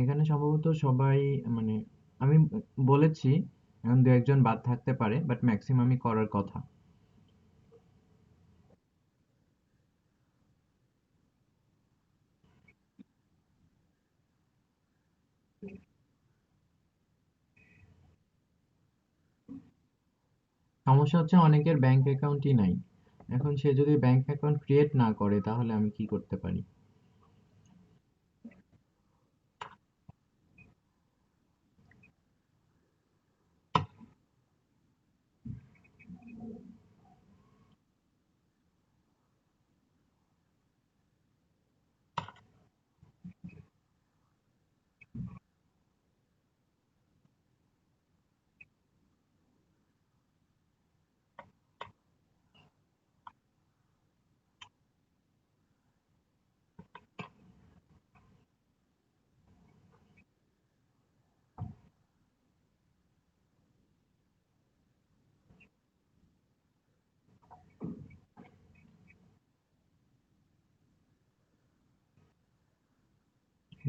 এখানে সম্ভবত সবাই, মানে আমি বলেছি, এখন দু একজন বাদ থাকতে পারে, বাট ম্যাক্সিমামই করার কথা। সমস্যা হচ্ছে অনেকের ব্যাংক অ্যাকাউন্টই নাই। এখন সে যদি ব্যাংক অ্যাকাউন্ট ক্রিয়েট না করে তাহলে আমি কি করতে পারি?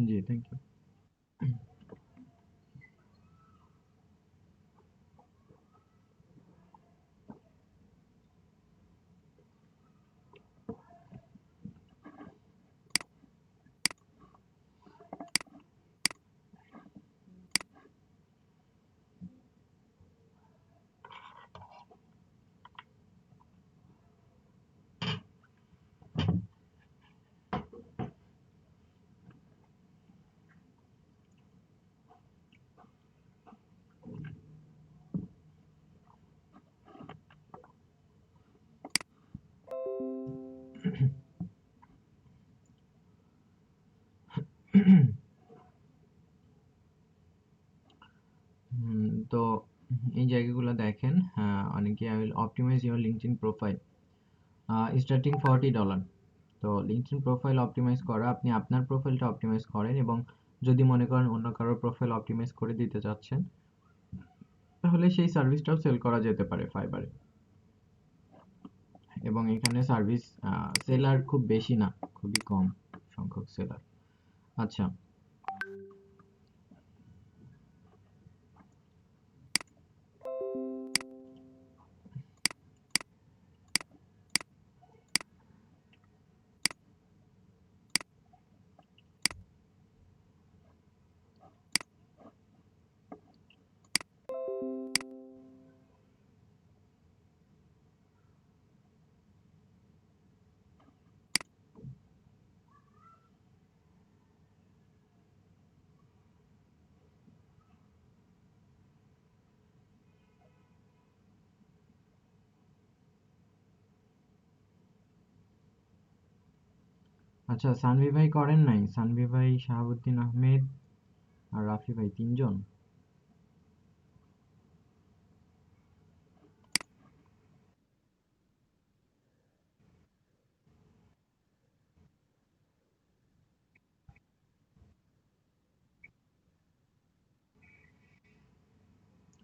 জি, থ্যাংক ইউ। তো এই জায়গাগুলো দেখেন, অনেকে I will optimize your LinkedIn profile starting $40। তো লিঙ্কডইন প্রোফাইল অপটিমাইজ করা, আপনি আপনার প্রোফাইলটা অপটিমাইজ করেন এবং যদি মনে করেন অন্য কারোর প্রোফাইল অপটিমাইজ করে দিতে চাচ্ছেন তাহলে সেই সার্ভিসটাও সেল করা যেতে পারে ফাইবারে। এবং এখানে সার্ভিস সেলার খুব বেশি না, খুবই কম সংখ্যক সেলার। আচ্ছা, আচ্ছা, সানভি ভাই করেন নাই? সানভি ভাই, শাহাবুদ্দিন আহমেদ আর রাফি ভাই, তিনজন।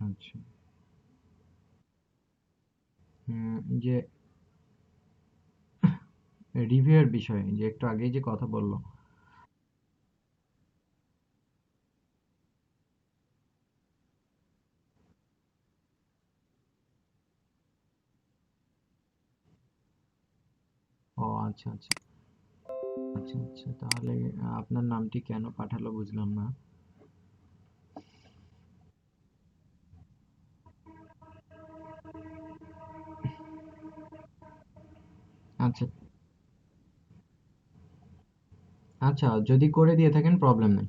আচ্ছা। যে রিভিউয়ের বিষয়ে যে একটু আগেই যে কথা বললো। ও আচ্ছা আচ্ছা। আচ্ছা আচ্ছা, তাহলে আপনার নামটি কেন পাঠালো বুঝলাম না। আচ্ছা। আচ্ছা, যদি করে দিয়ে থাকেন প্রবলেম নেই।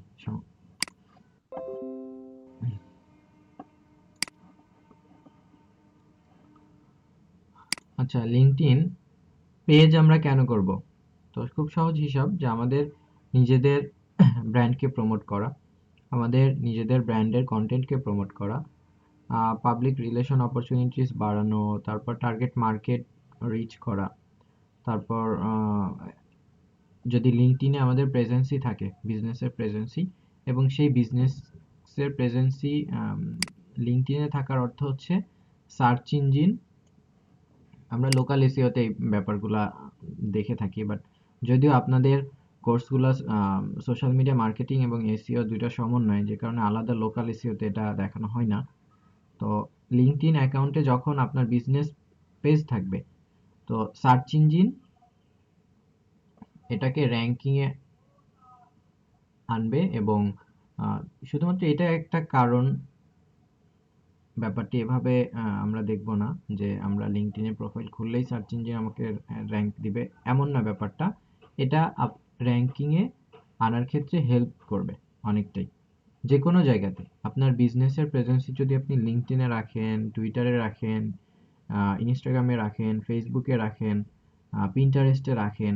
আচ্ছা, লিঙ্কডইন পেজ আমরা কেন করব? তো খুব সহজ হিসাব যে আমাদের নিজেদের ব্র্যান্ডকে প্রমোট করা, আমাদের নিজেদের ব্র্যান্ডের কন্টেন্টকে প্রমোট করা, পাবলিক রিলেশন অপরচুনিটিস বাড়ানো, তারপর টার্গেট মার্কেট রিচ করা, তারপর যদি লিঙ্কডইনে আমাদের প্রেজেন্সই থাকে, বিজনেসের প্রেজেন্সই, এবং সেই বিজনেসের প্রেজেন্সই লিঙ্কডইনে থাকার অর্থ হচ্ছে সার্চ ইঞ্জিন। আমরা লোকাল এসইওতে এই ব্যাপারগুলা দেখে থাকি, বাট যদিও আপনাদের কোর্সগুলো সোশ্যাল মিডিয়া মার্কেটিং এবং এসইও দুইটা সমন্বয়, যে কারণে আলাদা লোকাল এসইওতে এটা দেখানো হয় না। তো লিঙ্কডইন অ্যাকাউন্টে যখন আপনার বিজনেস পেজ থাকবে, তো সার্চ ইঞ্জিন এটাকে র্যাঙ্কিংয়ে আনবে, এবং আহ, শুধুমাত্র এটা একটা কারণ। ব্যাপারটি এভাবে আমরা দেখব না যে আমরা লিঙ্কডইনে প্রোফাইল খুললেই সার্চ ইঞ্জিন আমাকে র্যাঙ্ক দিবে, এমন না ব্যাপারটা। এটা র্যাঙ্কিংয়ে আনার ক্ষেত্রে হেল্প করবে অনেকটাই। যে কোনো জায়গাতে আপনার বিজনেসের প্রেজেন্সি যদি আপনি লিঙ্কডইনে রাখেন, টুইটারে রাখেন, ইনস্টাগ্রামে রাখেন, ফেসবুকে রাখেন, পিন্টারেস্টে রাখেন,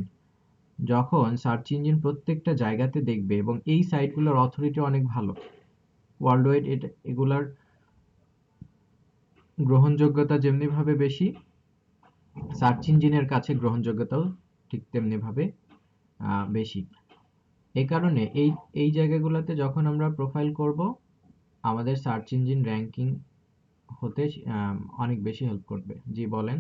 যখন সার্চ ইঞ্জিন প্রত্যেকটা জায়গাতে দেখবে, এবং এই সাইটগুলোর অথরিটি অনেক ভালো, ওয়ার্ল্ড ওয়াইড, এটা এগুলার গ্রহণযোগ্যতা যেমনিভাবে বেশি, সার্চ ইঞ্জিনের কাছে গ্রহণযোগ্যতাও ঠিক তেমনিভাবে বেশি। এই কারণে এই এই জায়গাগুলোতে যখন আমরা প্রোফাইল করব, আমাদের সার্চ ইঞ্জিন র্যাঙ্কিং হতে অনেক বেশি হেল্প করবে। জি বলেন।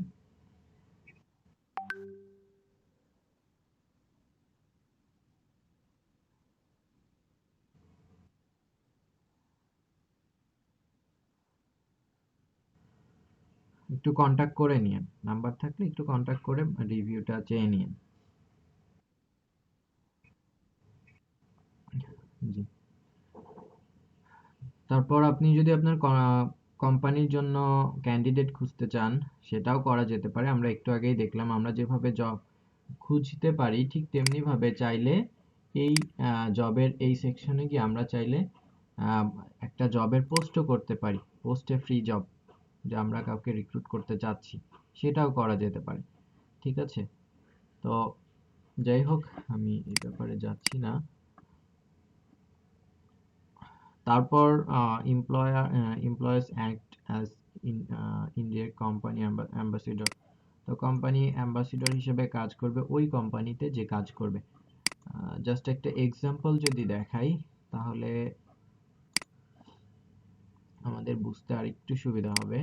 একটু কন্টাক্ট করে নিন, নাম্বার থাকলে একটু কন্টাক্ট করে রিভিউটা চেয়ে নিন। জি। তারপর আপনি যদি আপনার কোম্পানির জন্য ক্যান্ডিডেট খুঁজতে চান, সেটাও করা যেতে পারে। আমরা একটু আগেই দেখলাম আমরা যেভাবে জব খুঁজতে পারি, ঠিক তেমনি ভাবে চাইলে এই জবের এই সেকশনে গিয়ে আমরা চাইলে আহ, একটা জবের পোস্টও করতে পারি, পোস্টে ফ্রি জব, যে আমরা কাউকে রিক্রুট করতে চাচ্ছি, সেটাও করা যেতে পারে। ঠিক আছে। তো যাই হোক, আমি এই ব্যাপারে যাচ্ছি না। তারপর এমপ্লয়ার্স অ্যাক্ট অ্যাজ ইন্ডিয়ার কোম্পানি অ্যাম্বাসিডর। তো কোম্পানি অ্যাম্বাসিডর হিসেবে কাজ করবে ওই কোম্পানিতে যে কাজ করবে। জাস্ট একটা এক্সাম্পল যদি দেখাই, তাহলে আমাদের বুঝতে আর একটু সুবিধা হবে।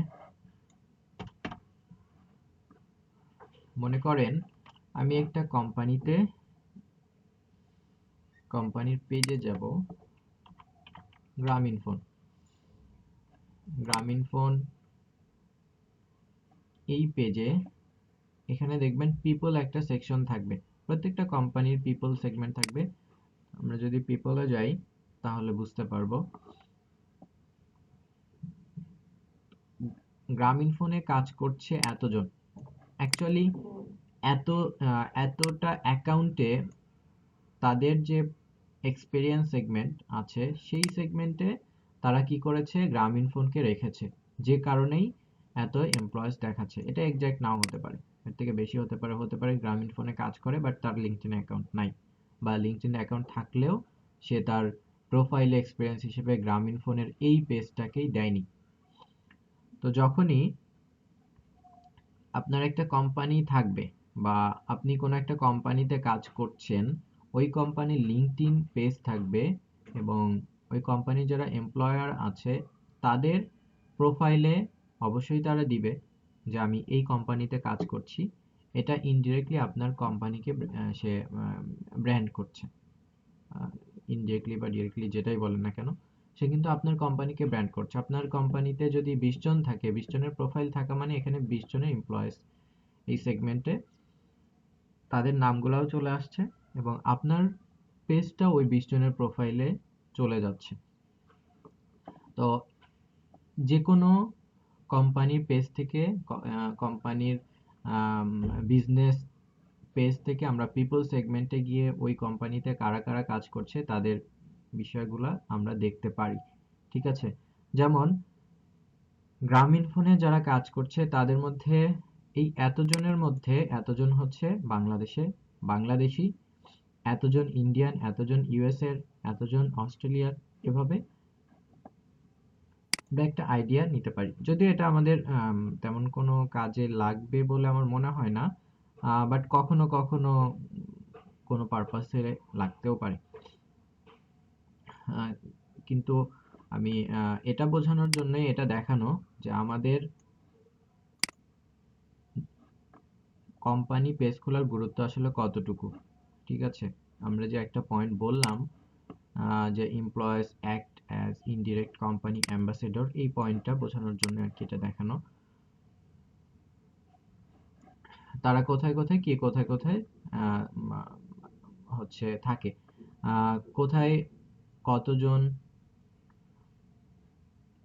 মনে করেন আমি একটা কোম্পানির পেজে যাব, গ্রামীণফোন। গ্রামীণফোন এই পেজে, এখানে দেখবেন পিপল একটা সেকশন থাকবে, প্রত্যেকটা কোম্পানির পিপল সেগমেন্ট থাকবে। আমরা যদি পিপলে যাই, তাহলে বুঝতে পারবো। গ্রামীণফোনে কাজ করছে এতজন, অ্যাকচুয়ালি এত এতটা অ্যাকাউন্টে তাদের যে এক্সপেরিয়েন্স সেগমেন্ট আছে, সেই সেগমেন্টে তারা কি করেছে, গ্রামীণফোনকে রেখেছে, যে কারণেই এত এমপ্লয়েজ দেখাচ্ছে। এটা এক্সাক্ট নাও হতে পারে, এর থেকে বেশি হতে পারে, গ্রামীণফোনে কাজ করে বাট তার লিঙ্কডইন অ্যাকাউন্ট নাই। বা লিঙ্কডইন অ্যাকাউন্ট থাকলেও সে তার প্রোফাইল এক্সপিরিয়েন্স হিসেবে গ্রামীণফোনের এই পেজটাকেই দেয়নি। তো যখনই আপনার একটা কোম্পানি থাকবে বা আপনি কোনো একটা কোম্পানিতে কাজ করছেন, ওই কোম্পানির লিঙ্কডইন পেজ থাকবে এবং ওই কোম্পানির যারা এমপ্লয়ার আছে তাদের প্রোফাইলে অবশ্যই তারা দিবে যে আমি এই কোম্পানিতে কাজ করছি। এটা ইনডিরেক্টলি আপনার কোম্পানিকে সে ব্র্যান্ড করছে। ইনডিরেক্টলি বা ডিরেক্টলি যেটাই বলেন না কেন, সে কিন্তু আপনার কোম্পানিকে ব্র্যান্ড করছে। আপনার কোম্পানিতে যদি 20 জন থাকে, 20 জনের প্রোফাইল থাকা মানে এখানে 20 জনের এমপ্লয়িজ এই সেগমেন্টে তাদের নামগুলাও চলে আসছে এবং আপনার পেজটা ওই 20 জনের প্রোফাইলে চলে যাচ্ছে। তো যে কোনো কোম্পানির পেজ থেকে কোম্পানির বিজনেস পেজ থেকে আমরা পিপল সেগমেন্টে গিয়ে ওই কোম্পানিতে কারা কারা কাজ করছে তাদের বিষয়গুলা আমরা দেখতে পারি। ঠিক আছে? যেমন গ্রামীণফোনে যারা কাজ করছে তাদের মধ্যে এই এতজনের মধ্যে এতজন হচ্ছে বাংলাদেশি, এতজন ইন্ডিয়ান, এতজন ইউএস এর, এতজন অস্ট্রেলিয়ার, এভাবে আমরা একটা আইডিয়া নিতে পারি। যদিও এটা আমাদের তেমন কোনো কাজে লাগবে বলে আমার মনে হয় না, বাট কখনো কখনো কোনো পারপাসে লাগতেও পারে। আহ, কিন্তু আমি এটা বোঝানোর জন্যই এটা দেখানো যে আমাদের কোম্পানি পেজ খোলার গুরুত্ব আসলে কতটুকু। ঠিক আছে? আমরা যে একটা পয়েন্ট বললাম যে employees act as indirect company ambassador, এই পয়েন্টটা বোঝানোর জন্য আর কি এটা দেখানো। তারা কোথায় কোথায় কে কোথায় কোথায় আহ, হচ্ছে থাকে, কোথায় কতজন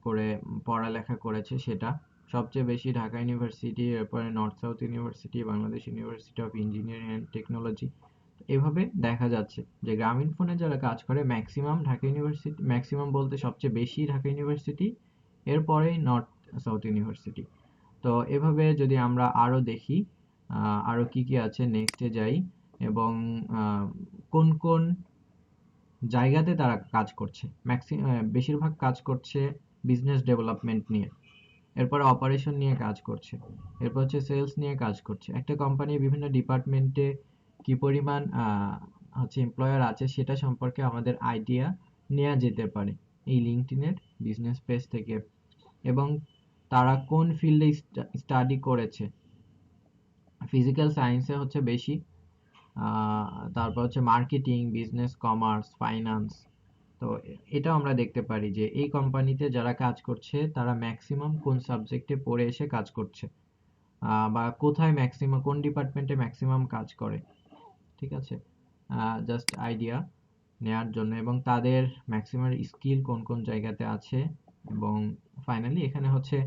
করে পড়ালেখা করেছে সেটা সবচেয়ে বেশি ঢাকা ইউনিভার্সিটি, এরপরে north south university, Bangladesh university of engineering and technology. এভাবে দেখা যাচ্ছে যে গ্রামীণফোনে যারা কাজ করে ম্যাক্সিমাম ঢাকা ইউনিভার্সিটি, ম্যাক্সিমাম বলতে সবচেয়ে বেশি ঢাকা ইউনিভার্সিটি, এরপরেই নর্থ সাউথ ইউনিভার্সিটি। তো এভাবে যদি আমরা আরো দেখি আরো কি কি আছে, নেক্সটে যাই এবং কোন কোন জায়গাতে তারা কাজ করছে, বেশিরভাগ কাজ করছে বিজনেস ডেভেলপমেন্ট নিয়ে, এরপরে অপারেশন নিয়ে কাজ করছে, এরপর হচ্ছে সেলস নিয়ে কাজ করছে। একটা কোম্পানির বিভিন্ন ডিপার্টমেন্টে কি পরিমাণ হচ্ছে এমপ্লয়ার আছে সেটা সম্পর্কে আমাদের আইডিয়া নেওয়া যেতে পারে এই লিঙ্কডইনের বিজনেস পেজ থেকে। এবং তারা কোন ফিল্ডে স্টাডি করেছে, ফিজিক্যাল সায়েন্সে হচ্ছে বেশি, তারপর হচ্ছে মার্কেটিং, বিজনেস, কমার্স, ফাইন্যান্স। তো এটাও আমরা দেখতে পারি যে এই কোম্পানিতে যারা কাজ করছে তারা ম্যাক্সিমাম কোন সাবজেক্টে পড়ে এসে কাজ করছে, বা কোথায় ম্যাক্সিমাম কোন ডিপার্টমেন্টে ম্যাক্সিমাম কাজ করে। ঠিক আছে? জাস্ট আইডিয়া নেয়ার জন্য এবং তাদের ম্যাক্সিমাম স্কিল কোন কোন জায়গাতে আছে। এবং ফাইনালি এখানে হচ্ছে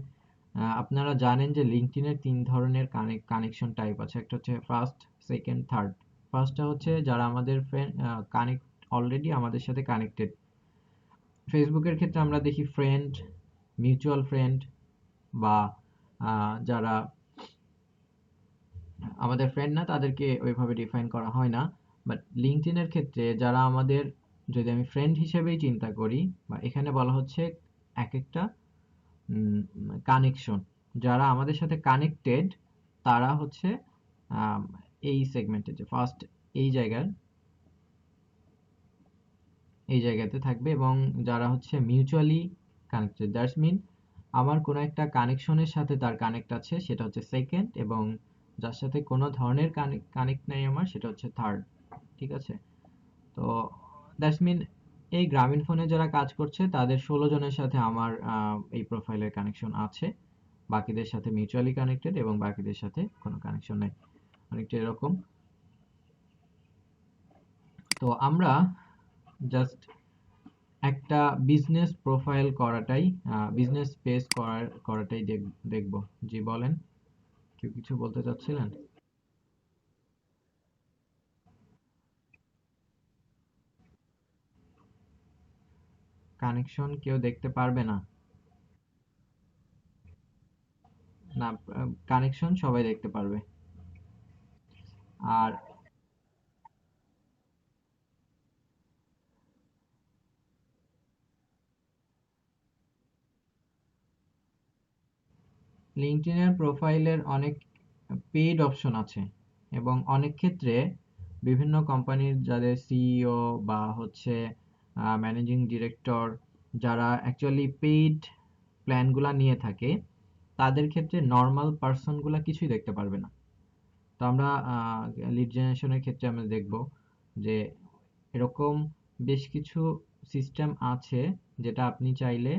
আপনারা জানেন যে লিঙ্কডইনের 3 ধরনের কানেকশন টাইপ আছে। একটা হচ্ছে ফার্স্ট, সেকেন্ড, থার্ড। ফার্স্টটা হচ্ছে যারা আমাদের ফ্রেন্ড, কানেক্ট, অলরেডি আমাদের সাথে কানেক্টেড। ফেসবুকের ক্ষেত্রে আমরা দেখি ফ্রেন্ড, মিউচুয়াল ফ্রেন্ড, বা যারা আমাদের ফ্রেন্ড না তাদেরকে ওইভাবে ডিফাইন করা হয় না। বাট লিঙ্কডইন এর ক্ষেত্রে যারা আমাদের, যদি আমি ফ্রেন্ড হিসেবেই চিন্তা করি, বা এখানে বলা হচ্ছে এক একটা কানেকশন, যারা আমাদের সাথে কানেক্টেড তারা হচ্ছে আম, এই সেগমেন্টে যে ফার্স্ট এই জায়গার এই জায়গাতে থাকবে। এবং যারা হচ্ছে মিউচুয়ালি কানেক্টেড, দ্যাটস মিন আমার কোনো একটা কানেকশনের সাথে তার কানেক্ট আছে, সেটা হচ্ছে সেকেন্ড। এবং যার সাথে কোনো ধরনের কানেক্ট নাই আমার, সেটা হচ্ছে থার্ড। ঠিক আছে? তো দ্যাটস মিন এই গ্রামীণ ফোনে যারা কাজ করছে তাদের 16 জনের সাথে আমার এই প্রোফাইলের কানেকশন আছে, বাকিদের সাথে মিউচুয়ালি কানেক্টেড এবং বাকিদের সাথে কোনো কানেকশন নাই, অনেকটা এরকম। তো আমরা জাস্ট একটা বিজনেস প্রোফাইল করাটাই, বিজনেস পেজ করাটাই দেখবো। জি বলেন, কেউ কিছু বলতে চাচ্ছিলেন? কানেকশন কেউ দেখতে পারবে না? না, কানেকশন সবাই দেখতে পারবে। আর লিঙ্কডইনের প্রোফাইলের অনেক পেইড অপশন আছে এবং অনেক ক্ষেত্রে বিভিন্ন কোম্পানির যাদের সিইও বা হচ্ছে ম্যানেজিং ডিরেক্টর যারা অ্যাকচুয়ালি পেইড প্ল্যানগুলা নিয়ে থাকে তাদের ক্ষেত্রে নর্মাল পার্সনগুলা কিছুই দেখতে পারবে না। তো আমরা লিড জেনারেশনের ক্ষেত্রে আমরা দেখব যে এরকম বেশ কিছু সিস্টেম আছে যেটা আপনি চাইলে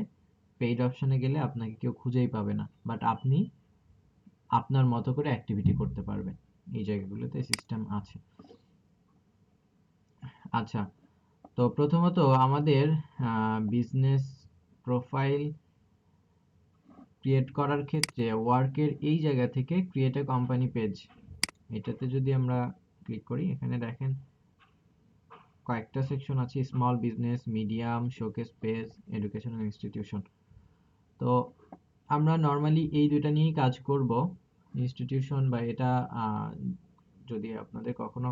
পেইড অপশনে গেলে আপনাকে কেউ খুঁজেই পাবে না, বাট আপনি আপনার মতো করে অ্যাক্টিভিটি করতে পারবেন। এই জায়গাগুলোতে সিস্টেম আছে। আচ্ছা, তো প্রথমত আমাদের বিজনেস প্রোফাইল ক্রিয়েট করার ক্ষেত্রে ওয়ার্কের এই জায়গা থেকে ক্রিয়েট এ কোম্পানি পেজ, এটাতে যদি আমরা ক্লিক করি, এখানে দেখেন কয়েকটা সেকশন আছে, small business, medium, showcase page, educational institution. তো আমরা নর্মালি এই দুইটা নিয়েই কাজ করব। ইনস্টিটিউশন বা এটা যদি আপনাদের কখনো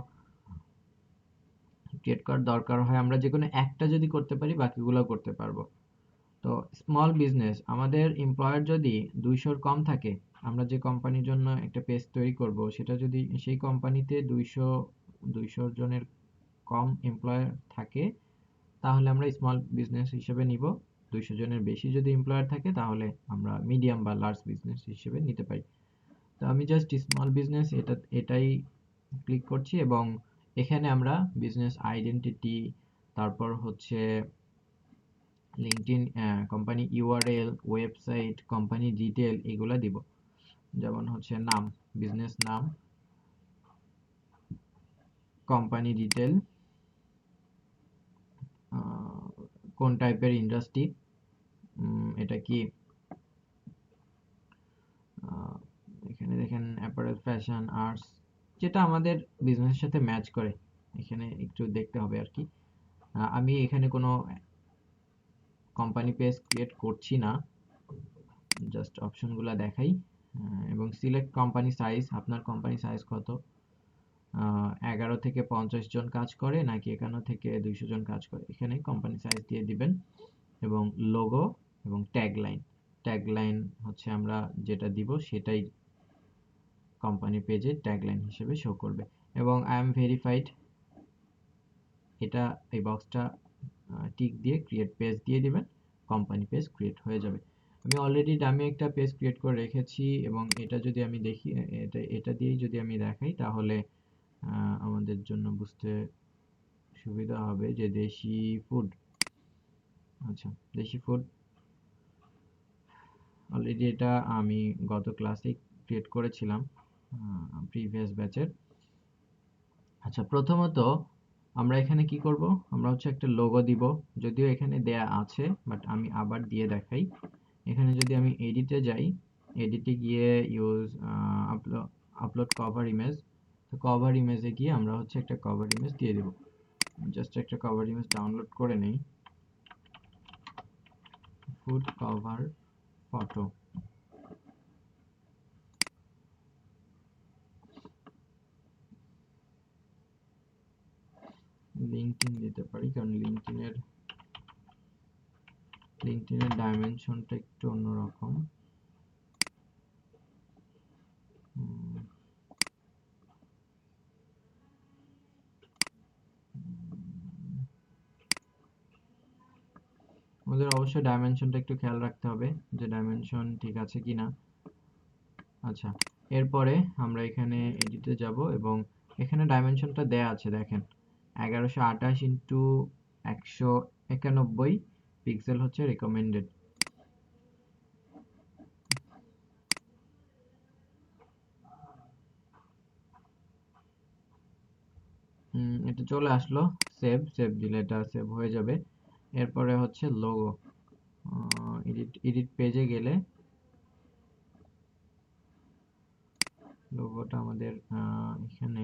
ক্রিয়েট করার দরকার হয়, আমরা যে কোনো একটা যদি করতে পারি বাকিগুলো করতে পারবো। তো স্মল বিজনেস, আমাদের এমপ্লয়ার যদি 200-র কম থাকে, আমরা যে কোম্পানির জন্য একটা পেজ তৈরি করব সেটা যদি সেই কোম্পানিতে 200 জনের কম এমপ্লয়ার থাকে তাহলে আমরা স্মল বিজনেস হিসেবে নিব। 200 জনের বেশি যদি এমপ্লয়ার থাকে তাহলে আমরা মিডিয়াম বা লার্জ বিজনেস হিসেবে নিতে পারি। তো আমি জাস্ট স্মল বিজনেস এটাই ক্লিক করছি এবং এখানে আমরা বিজনেস আইডেন্টিটি, তারপর হচ্ছে LinkedIn company URL, website, company detail এগুলা দিব। যেমন হচ্ছে নাম, বিজনেস নাম, কোম্পানি ডিটেল, কোন টাইপের ইন্ডাস্ট্রি, এটা কি এখানে দেখেন অ্যাপারেল, ফ্যাশন, আর্টস, যেটা আমাদের বিজনেসের সাথে ম্যাচ করে এখানে একটু দেখতে হবে আর কি। আমি এখানে কোনো কোম্পানি পেজ ক্রিয়েট করছি না, জাস্ট অপশনগুলো দেখাই। এবং সিলেক্ট কোম্পানি সাইজ, আপনার কোম্পানি সাইজ কত, 11 থেকে 50 জন কাজ করে নাকি 51 থেকে 200 জন কাজ করে, এখানে কোম্পানি সাইজ দিয়ে দিবেন। এবং লোগো এবং ট্যাগলাইন হচ্ছে আমরা যেটা দিব সেটাই কোম্পানি পেজে ট্যাগলাইন হিসেবে শো করবে। এবং আই এম ভেরিফাইড, এটা এই বক্সটা টিক দিয়ে ক্রিয়েট পেজ দিয়ে দিবেন, কোম্পানি পেজ ক্রিয়েট হয়ে যাবে। আমি অলরেডি ডামি একটা পেজ ক্রিয়েট করে রেখেছি এবং এটা যদি আমি দেখি, এটা দিয়েই যদি আমি দেখাই তাহলে আমাদের জন্য বুঝতে সুবিধা হবে যে দেশি ফুড। আচ্ছা, দেশি ফুড অলরেডি এটা আমি গত ক্লাসে ক্রিয়েট করেছিলাম প্রিভিয়াস ব্যাচের। আচ্ছা, প্রথমত আমরা এখানে কি করব, আমরা হচ্ছে একটা লোগো দিব, যদিও এখানে দেয়া আছে বাট আমি আবার দিয়ে দেখাই। এখানে যদি আমি এডিটে যাই, এডিটে গিয়ে ইউজ আপলোড কভার ইমেজ, তো কভার ইমেজে গিয়ে আমরা হচ্ছে একটা কভার ইমেজ দিয়ে দেব। জাস্ট একটা কভার ইমেজ ডাউনলোড করে নেই, ফুড কভার ফটো। লিঙ্কডইন দিতে পারি কারণ লিঙ্কডইনের ডাইমেনশনটা একটু অন্যরকম। আমাদের অবশ্যই ডাইমেনশনটা একটু খেয়াল রাখতে হবে যে ডাইমেনশন ঠিক আছে কিনা। আচ্ছা, এরপরে আমরা এখানে এডিটে যাব এবং এখানে ডাইমেনশনটা দেয়া আছে দেখেন, 1128 ইন্টু 191 পিক্সেল হচ্ছে রেকমেন্ডেড। এটা চলে আসলো, সেভ দিলে এটা সেভ হয়ে যাবে। এরপরে হচ্ছে লোগো, এডিট পেজে গেলে লোগোটা আমাদের এখানে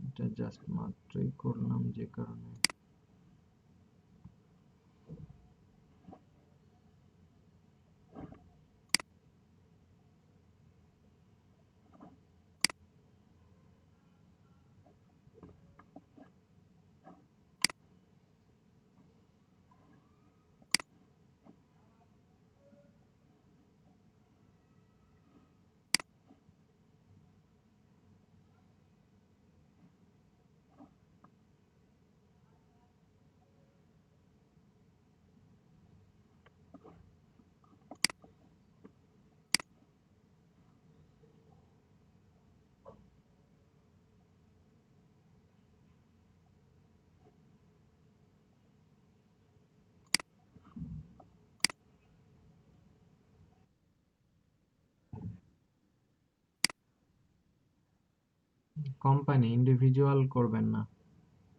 এটা জাস্ট মাত্রই করলাম যে কারণে কোম্পানি, ইন্ডিভিজুয়াল করবেন না।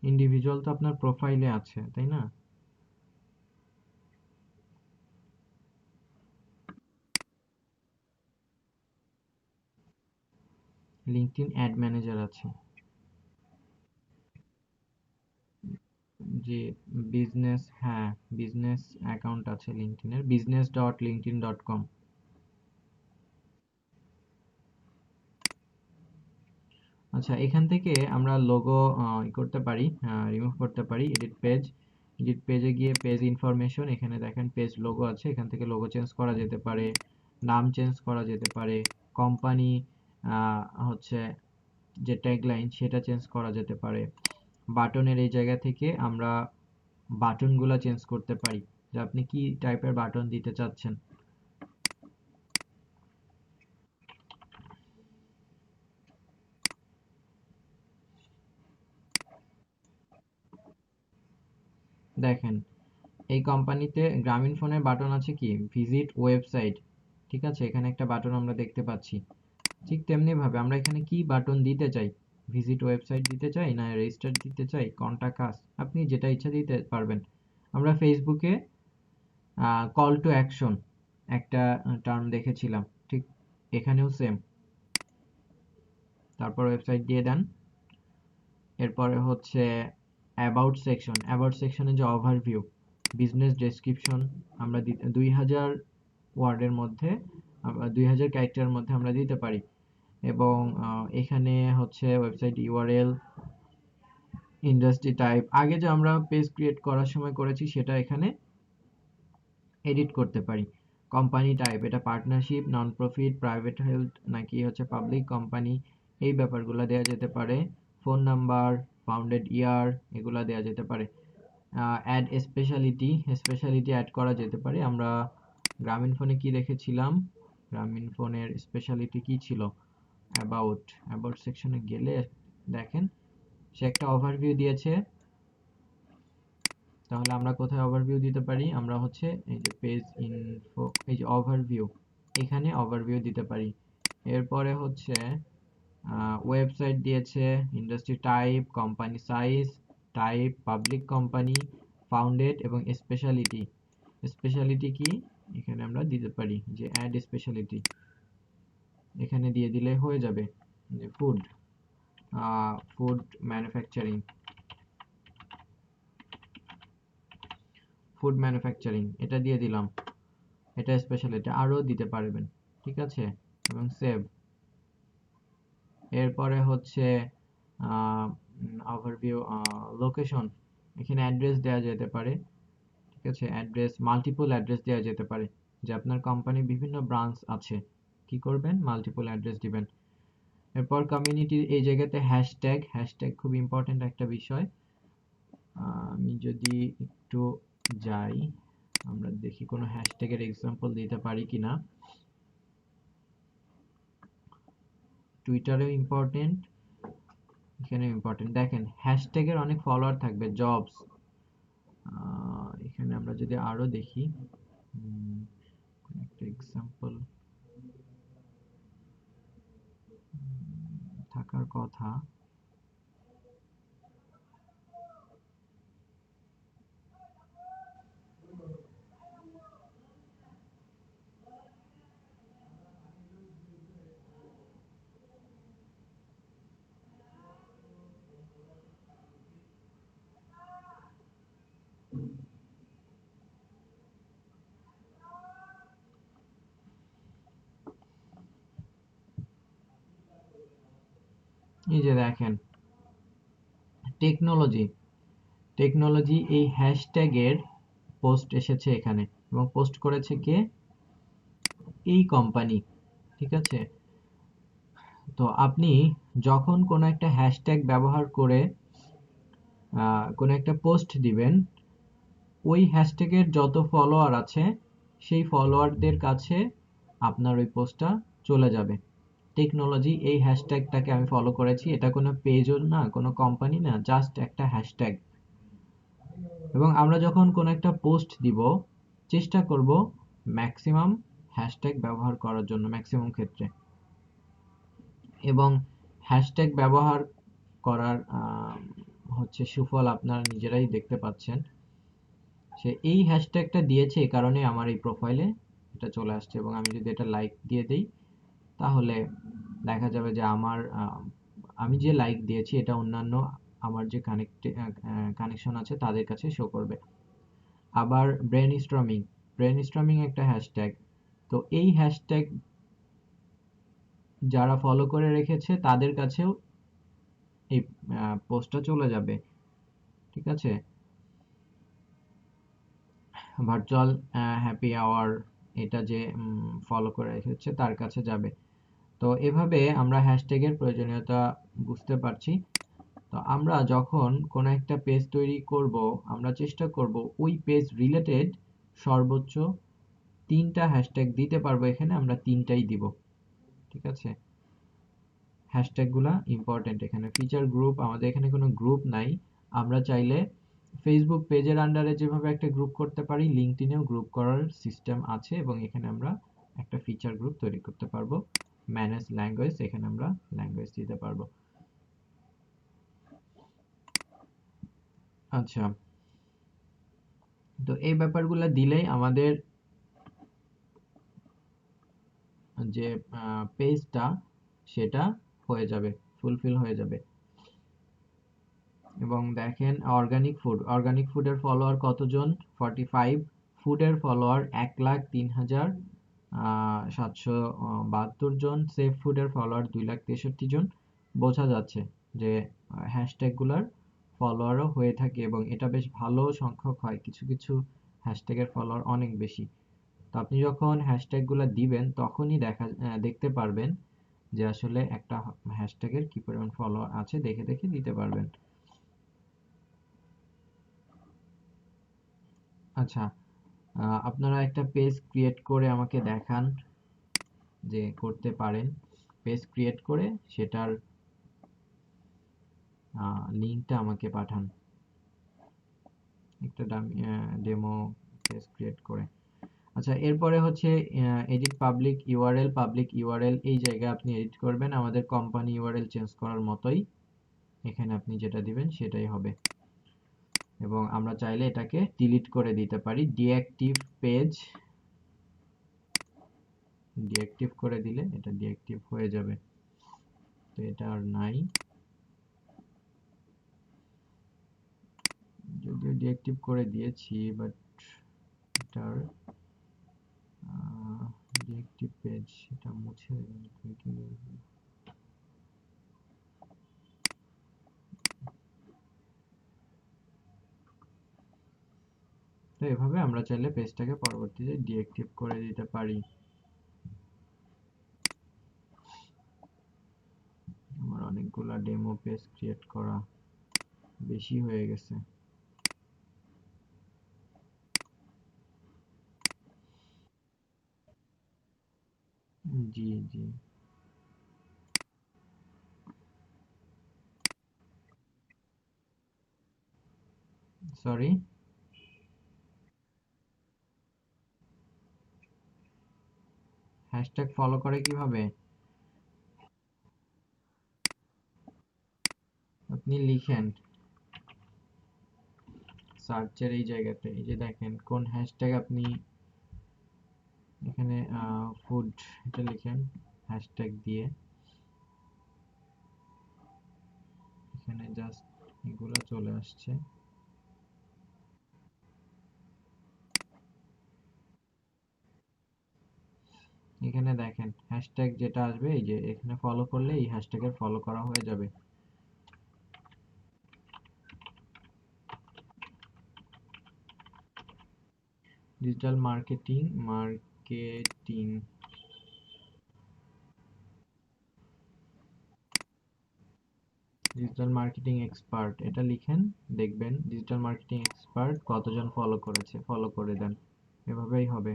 ইন্ডিভিজুয়াল তো আপনার প্রোফাইলে আছে, তাই না? লিঙ্কডইন অ্যাড ম্যানেজার আছে। যে বিজনেস, হ্যাঁ, বিজনেস অ্যাকাউন্ট আছে লিঙ্কডইনের, business.linkedin.com। আচ্ছা, এখান থেকে আমরা লোগো করতে পারি, রিমুভ করতে পারি। এডিট পেজে গিয়ে পেজ ইনফরমেশন, এখানে দেখেন পেজ লোগো আছে, এখান থেকে লোগো চেঞ্জ করা যেতে পারে, নাম চেঞ্জ করা যেতে পারে, কোম্পানি হচ্ছে যে ট্যাগলাইন সেটা চেঞ্জ করা যেতে পারে। বাটনের এই জায়গা থেকে আমরা বাটনগুলো চেঞ্জ করতে পারি, যে আপনি কি টাইপের বাটন দিতে চাচ্ছেন। দেখেন, এই কোম্পানিতে গ্রামীণ ফোনের বাটন আছে কি ভিজিট ওয়েবসাইট, ঠিক আছে, এখানে একটা বাটন আমরা দেখতে পাচ্ছি। ঠিক তেমনি ভাবে আমরা এখানে কি বাটন দিতে চাই, ভিজিট ওয়েবসাইট দিতে চাই না রেজিস্টার দিতে চাই, কন্টাক্ট আস, আপনি যেটা ইচ্ছা দিতে পারবেন। আমরা ফেসবুকে কল টু অ্যাকশন একটা টার্ম দেখেছিলাম, ঠিক এখানেও সেম। তারপর ওয়েবসাইট দিয়ে দেন। এরপরে হচ্ছে অ্যাবাউট সেকশনে যে ওভারভিউ, বিজনেস ডেসক্রিপশন আমরা 2000 ওয়ার্ডের মধ্যে, 2000 ক্যারেক্টারের মধ্যে আমরা দিতে পারি। এবং এখানে হচ্ছে ওয়েবসাইট ইউআরএল, ইন্ডাস্ট্রি টাইপ, আগে যে আমরা পেজ ক্রিয়েট করার সময় করেছি সেটা এখানে এডিট করতে পারি। কোম্পানি টাইপ, এটা partnership, non profit, private health নাকি হচ্ছে পাবলিক কোম্পানি, এই ব্যাপারগুলো দেওয়া যেতে পারে। ফোন নাম্বার, ফাউন্ডেড ইয়ার, এগুলা দেওয়া যেতে পারে। অ্যাড স্পেশালিটি অ্যাড করা যেতে পারে। আমরা গ্রামীণ ফোনে কি দেখেছিলাম, গ্রামীণ ফোনের স্পেশালিটি কি ছিল, অ্যাবাউট সেকশনে গেলে দেখেন সে একটা ওভারভিউ দিয়েছে। তাহলে আমরা কোথায় ওভারভিউ দিতে পারি, আমরা হচ্ছে এই যে পেজ ইনফো, এই যে ওভারভিউ, এখানে ওভারভিউ দিতে পারি। এরপরে হচ্ছে ওয়েবসাইট দিয়েছে, industry type, company size, type, public company, founded এবং স্পেশালিটি। স্পেশালিটি কি এখানে আমরা দিতে পারি, যে অ্যাড স্পেশালিটি, এখানে দিয়ে দিলে হয়ে যাবে। যে ফুড ম্যানুফ্যাকচারিং, এটা দিয়ে দিলাম, এটা স্পেশালিটি আরও দিতে পারবেন, ঠিক আছে, এবং সেভ। এরপরে হচ্ছে ওভারভিউ, লোকেশন, এখানে অ্যাড্রেস দেওয়া যেতে পারে, ঠিক আছে, অ্যাড্রেস, মাল্টিপল অ্যাড্রেস দেওয়া যেতে পারে, যে আপনার কোম্পানির বিভিন্ন ব্রাঞ্চ আছে, কি করবেন, মাল্টিপল অ্যাড্রেস দিবেন। এরপর কমিউনিটির এই জায়গাতে হ্যাশট্যাগ খুব ইম্পর্টেন্ট একটা বিষয়। আমি যদি একটু যাই, আমরা দেখি কোনো হ্যাশট্যাগের এক্সাম্পল দিতে পারি কিনা। টুইটারেও ইম্পর্টেন্ট, এখানে ইম্পর্টেন্ট। দেখেন হ্যাশট্যাগের অনেক ফলোয়ার থাকবে, জবস, এখানে আমরা যদি আরো দেখি একটা এক্সাম্পল থাকার কথা। এই যে দেখেন টেকনোলজি, এই হ্যাশট্যাগের পোস্ট এসেছে এখানে, এবং পোস্ট করেছে কে, এই কোম্পানি, ঠিক আছে। তো আপনি যখন কোনো একটা হ্যাশট্যাগ ব্যবহার করে কোনো একটা পোস্ট দিবেন, ওই হ্যাশট্যাগের যত ফলোয়ার আছে সেই ফলোয়ারদের কাছে আপনার ওই পোস্টটা চলে যাবে। টেকনোলজি, এই হ্যাশট্যাগটাকে আমি ফলো করেছি, এটা কোনো পেজও না, কোনো কোম্পানি না, জাস্ট একটা হ্যাশট্যাগ। এবং আমরা যখন কোনো একটা পোস্ট দিব, চেষ্টা করব ম্যাক্সিমাম হ্যাশট্যাগ ব্যবহার করার জন্য, ম্যাক্সিমাম ক্ষেত্রে। এবং হ্যাশট্যাগ ব্যবহার করার হচ্ছে সুফল আপনারা নিজেরাই দেখতে পাচ্ছেন। সে এই হ্যাশট্যাগটা দিয়েছে এই কারণে আমার এই প্রোফাইলে এটা চলে আসছে, এবং আমি যদি এটা লাইক দিয়ে দেই তাহলে দেখা যাবে যে আমার আমি যে লাইক দিয়েছি এটা অন্যান্য আমার যে কানেকশন আছে তাদের কাছে শো করবে। আবার ব্রেনস্টর্মিং একটা হ্যাশট্যাগ। তো এই হ্যাশট্যাগ যারা ফলো করে রেখেছে তাদের কাছেও এই পোস্টটা চলে যাবে, ঠিক আছে? ভার্চুয়াল হ্যাপি আওয়ার, এটা যে ফলো করে রেখেছে তার কাছে যাবে। তো এভাবে আমরা হ্যাশট্যাগের প্রয়োজনীয়তা বুঝতে পারছি। তো আমরা যখন কোনো একটা পেজ তৈরি করব, আমরা চেষ্টা করব ওই পেজ রিলেটেড সর্বোচ্চ 3টা হ্যাশট্যাগ দিতে পারবো, এখানে আমরা 3টাই দিব, ঠিক আছে? হ্যাশট্যাগুলা ইম্পর্টেন্ট। এখানে ফিচার গ্রুপ, আমাদের এখানে কোনো গ্রুপ নাই। আমরা চাইলে ফেসবুক পেজের আন্ডারে যেভাবে একটা গ্রুপ করতে পারি, লিঙ্কডইনেও গ্রুপ করার সিস্টেম আছে, এবং এখানে আমরা একটা ফিচার গ্রুপ তৈরি করতে পারবো। ম্যানেজ ল্যাঙ্গুয়েজ, এখানে আমরা ল্যাঙ্গুয়েজ দিতে পারবো। আচ্ছা, তো এই ব্যাপারগুলো দিলেই আমাদের যে পেজটা সেটা হয়ে যাবে, ফুলফিল হয়ে যাবে। এবং দেখেন অর্গানিক ফুডের ফলোয়ার কতজন? 45। ফুডের ফলোয়ার 1,03,772 জন। সেফ ফুডের ফলোয়ার 2,63,000 জন। বোঝা যাচ্ছে যে হ্যাশট্যাগুলার ফলোয়ারও হয়ে থাকে, এবং এটা বেশ ভালো সংখ্যক হয়। কিছু কিছু হ্যাশট্যাগের ফলোয়ার অনেক বেশি। তো আপনি যখন হ্যাশট্যাগুলা দিবেন তখনই দেখতে পারবেন যে আসলে একটা হ্যাশট্যাগের কি পরিমাণ ফলোয়ার আছে, দেখে দেখে দিতে পারবেন। আচ্ছা, আপনারা একটা পেজ ক্রিয়েট করে আমাকে দেখান যে করতে পারেন। পেজ ক্রিয়েট করে সেটার লিঙ্কটা আমাকে পাঠান, একটা ডেমো পেজ ক্রিয়েট করে। আচ্ছা, এরপরে হচ্ছে এডিট পাবলিক ইউআরএল। এই জায়গায় আপনি এডিট করবেন আমাদের কোম্পানি ইউআরএল চেঞ্জ করার মতোই। এখানে আপনি যেটা দিবেন সেটাই হবে, এবং আমরা চাইলে এটাকে ডিলিট করে দিতে পারি। ডিঅ্যাক্টিভ করে দিলে এটা ডিঅ্যাক্টিভ হয়ে যাবে। তো এটা আর নাই, যদিও ডিঅ্যাক্টিভ করে দিয়েছি, বাট এটার ডিঅ্যাক্টিভ পেজ এটা মুছে দেবেন। তো এভাবে আমরা চাইলে পেজটাকে পরবর্তীতে ডিঅ্যাক্টিভ করে দিতে পারি। আমার অনেকগুলা ডেমো পেজ ক্রিয়েট করা বেশি হয়ে গেছে। জি জি, সরি। হ্যাশট্যাগ ফলো করে কিভাবে? আপনি লিখেন সার্চের এই জায়গাতে, এই যে দেখেন কোন হ্যাশট্যাগ আপনি এখানে ফুড এটা লিখেন হ্যাশট্যাগ দিয়ে, এখানে জাস্ট এগুলো চলে আসছে। এখানে দেখেন হ্যাশট্যাগ যেটা আসবে, এই যে এখানে ফলো করলে এই হ্যাশট্যাগের ফলো করা হয়ে যাবে। ডিজিটাল মার্কেটিং এক্সপার্ট, এটা লিখেন। দেখবেন ডিজিটাল মার্কেটিং এক্সপার্ট কতজন ফলো করেছে, ফলো করে দেন, এভাবেই হবে।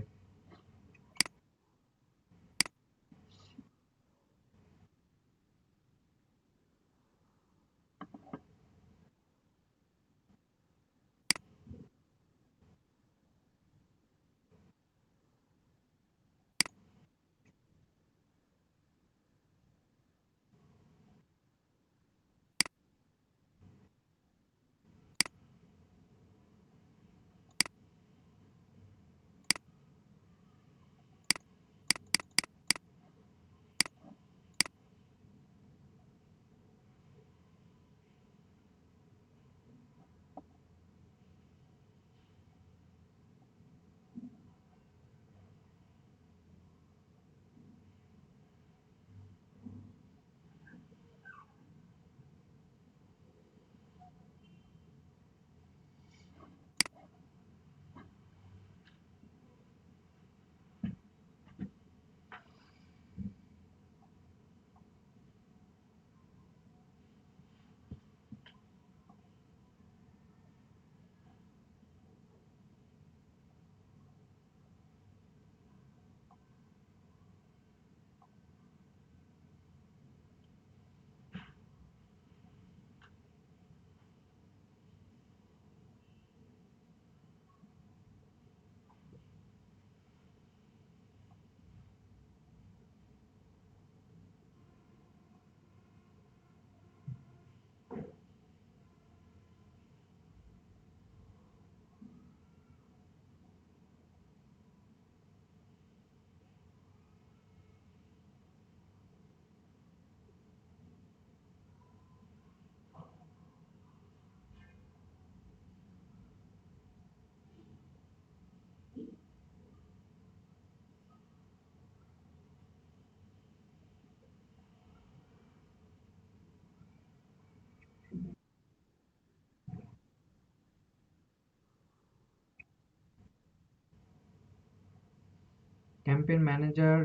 ক্যাম্পেইন ম্যানেজার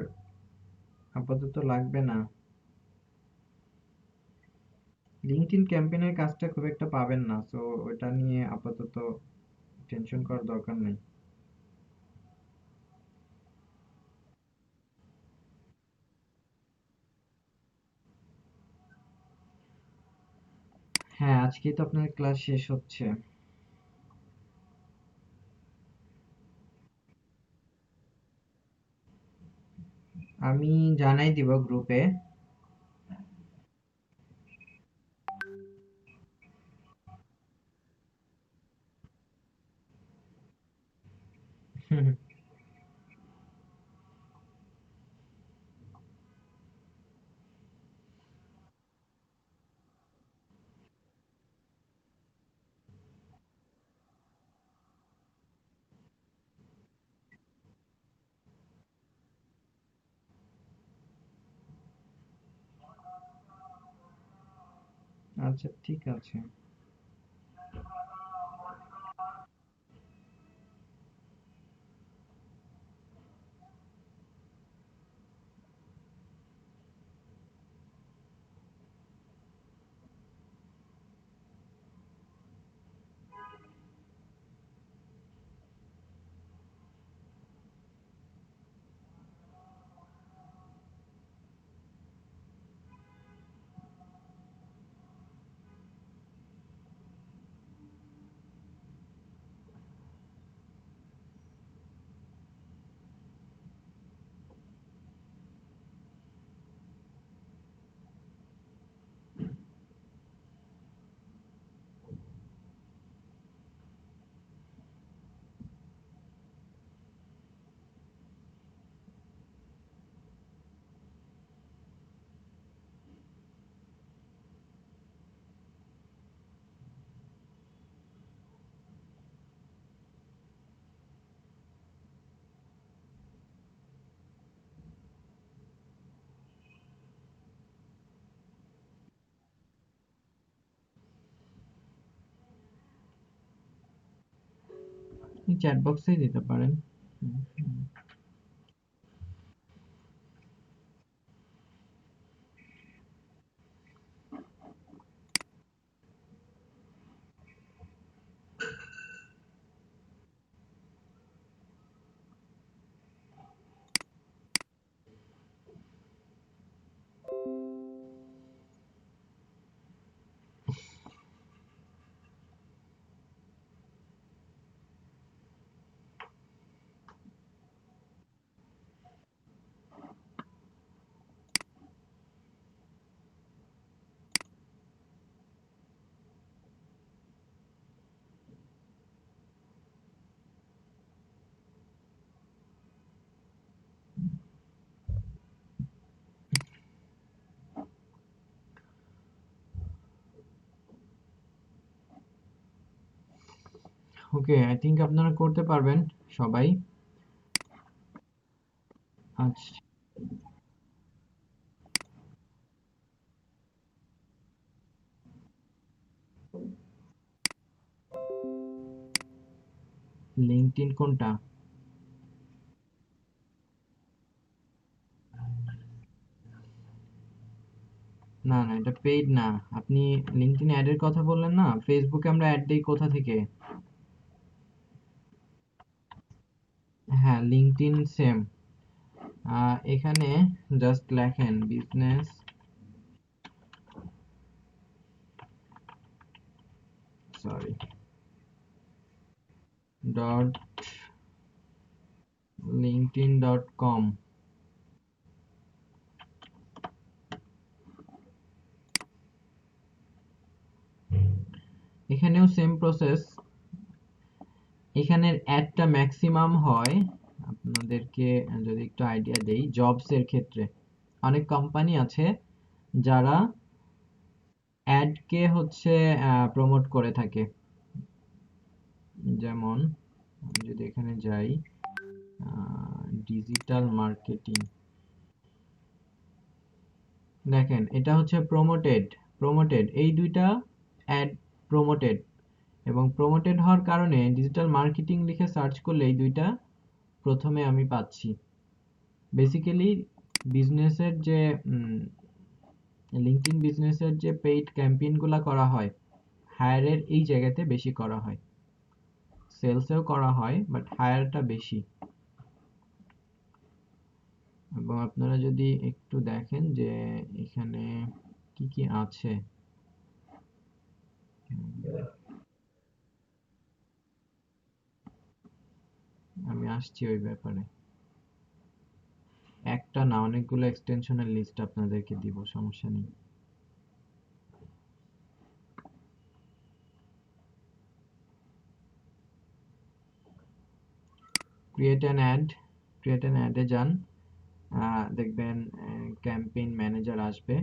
আপাতত লাগবে না। লিঙ্কডইন ক্যাম্পেইনের কাজটা খুব একটা পাবেন না, সো ওটা নিয়ে আপাতত টেনশন করার দরকার নেই। হ্যাঁ, আজকেই তো আপনার ক্লাস শেষ হচ্ছে। আমি জানাই দিব গ্রুপে। আচ্ছা, ঠিক আছে। চ্যাট বক্সেই দিতে পারেন। ওকে, আই থিংক আপনারা করতে পারবেন সবাই। আচ্ছা, লিঙ্কডইন কোনটা? না না, এটা পেইড না। আপনি লিঙ্কডইন অ্যাড এর কথা বললেন না, ফেসবুকে আমরা অ্যাড দেই কোথা থেকে? হ্যাঁ, লিঙ্কডইন সেম। এখানে জাস্ট লেখেন business sorry dot LinkedIn dot com. এখানেও সেম প্রসেস। এখানের অ্যাডটা ম্যাক্সিমাম হয়, আপনাদেরকে যদি একটু আইডিয়া দেই, জবস এর ক্ষেত্রে অনেক কোম্পানি আছে যারা অ্যাডকে হচ্ছে প্রমোট করে থাকে। যেমন আমি যদি এখানে যাই, ডিজিটাল মার্কেটিং, দেখেন এটা হচ্ছে প্রমোটেড। প্রমোটেড এই দুইটা অ্যাড প্রমোটেড, এবং প্রমোটেড হওয়ার কারণে ডিজিটাল মার্কেটিং লিখে সার্চ করলে এই দুইটা প্রথমে আমি পাচ্ছি। বেসিক্যালি বিজনেসের যে লিঙ্কডইন বিজনেসের যে পেইড ক্যাম্পেইনগুলো করা হয়, হায়ারের এই জায়গাতে বেশি করা হয়। সেলসেও করা হয়, বাট হায়ারটা বেশি। এবং আপনারা যদি একটু দেখেন যে এখানে কি কি আছে, আমি আসছি ওই ব্যাপারে। একটা না, অনেকগুলো এক্সটেনশনের লিস্ট আপনাদেরকে দিব, সমস্যা নেই। Create an ad, create an অ্যাডে যান, দেখবেন ক্যাম্পেইন ম্যানেজার আসবে।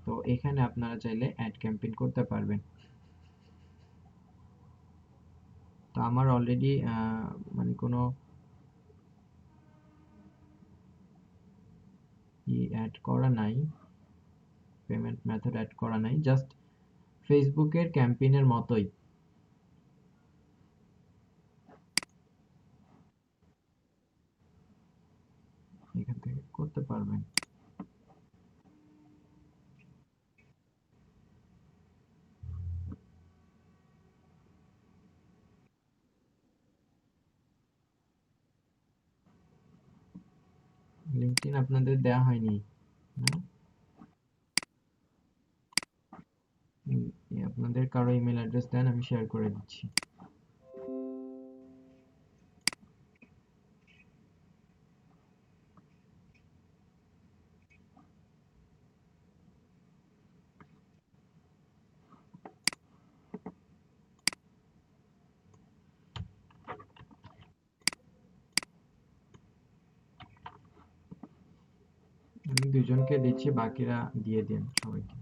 তো এখানে আপনারা চাইলে অ্যাড ক্যাম্পেইন করতে পারবেন। তো আমার অলরেডি মানে কোনো অ্যাড করা নাই, পেমেন্ট মেথড অ্যাড করা নাই, জাস্ট ফেসবুকের ক্যাম্পেইনের মতোই এখান থেকে করতে পারবেন। লিঙ্কডইন আপনাদের দেওয়া হয়নি না? আপনাদের কারো ইমেল অ্যাড্রেস দেন, আমি শেয়ার করে দিচ্ছি। আমি দুজনকে দিচ্ছি, বাকিরা দিয়ে দিন সবাইকে।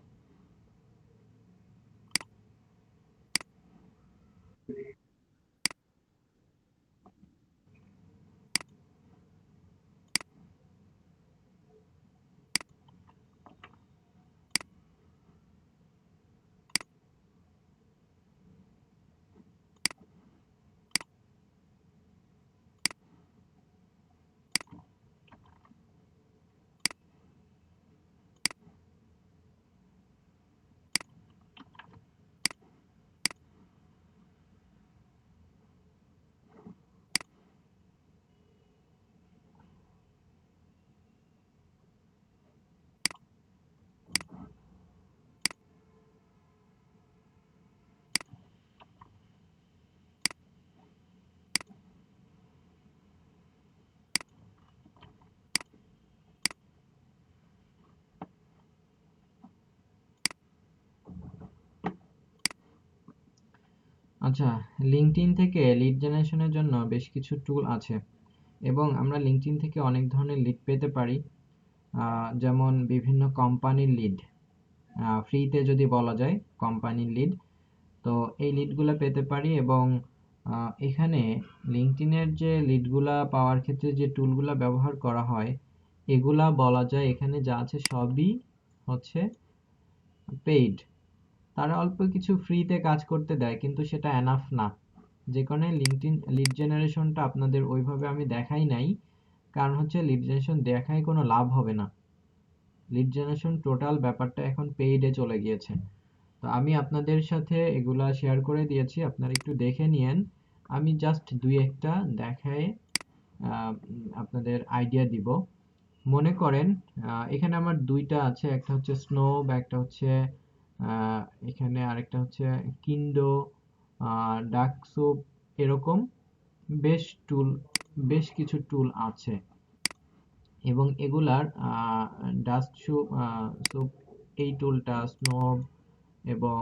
আচ্ছা, লিঙ্কডইন থেকে লিড জেনারেশনের জন্য বেশ কিছু টুল আছে, এবং আমরা লিঙ্কডইন থেকে অনেক ধরনের লিড পেতে পারি। যেমন বিভিন্ন কোম্পানির লিড, ফ্রিতে যদি বলা যায় কোম্পানির লিড, তো এই লিডগুলো পেতে পারি। এবং এখানে লিঙ্কডইনের যে লিডগুলা পাওয়ার ক্ষেত্রে যে টুলগুলা ব্যবহার করা হয়, এগুলা বলা যায় এখানে যা আছে সবই হচ্ছে পেইড। তারা অল্প কিছু ফ্রিতে কাজ করতে দেয়, কিন্তু সেটা এনাফ না। যে কারণে লিঙ্কডইন লিড জেনারেশনটা আপনাদের ওইভাবে আমি দেখাই নাই, কারণ হচ্ছে লিড জেনারেশন দেখায় কোনো লাভ হবে না। লিড জেনারেশন টোটাল ব্যাপারটা এখন পেইডে চলে গিয়েছে। তো আমি আপনাদের সাথে এগুলা শেয়ার করে দিয়েছি, আপনারা একটু দেখে নিয়েন। আমি জাস্ট দুই একটা দেখায় আপনাদের আইডিয়া দিব। মনে করেন এখানে আমার দুইটা আছে, একটা হচ্ছে স্নোব, একটা হচ্ছে আহ, এখানে আরেকটা হচ্ছে কিন্ডো, ডাকসুপ, এরকম বেশ টুল, বেশ কিছু টুল আছে। এবং এগুলার ডাস্ট সুপ, এই টুলটা, স্নোব এবং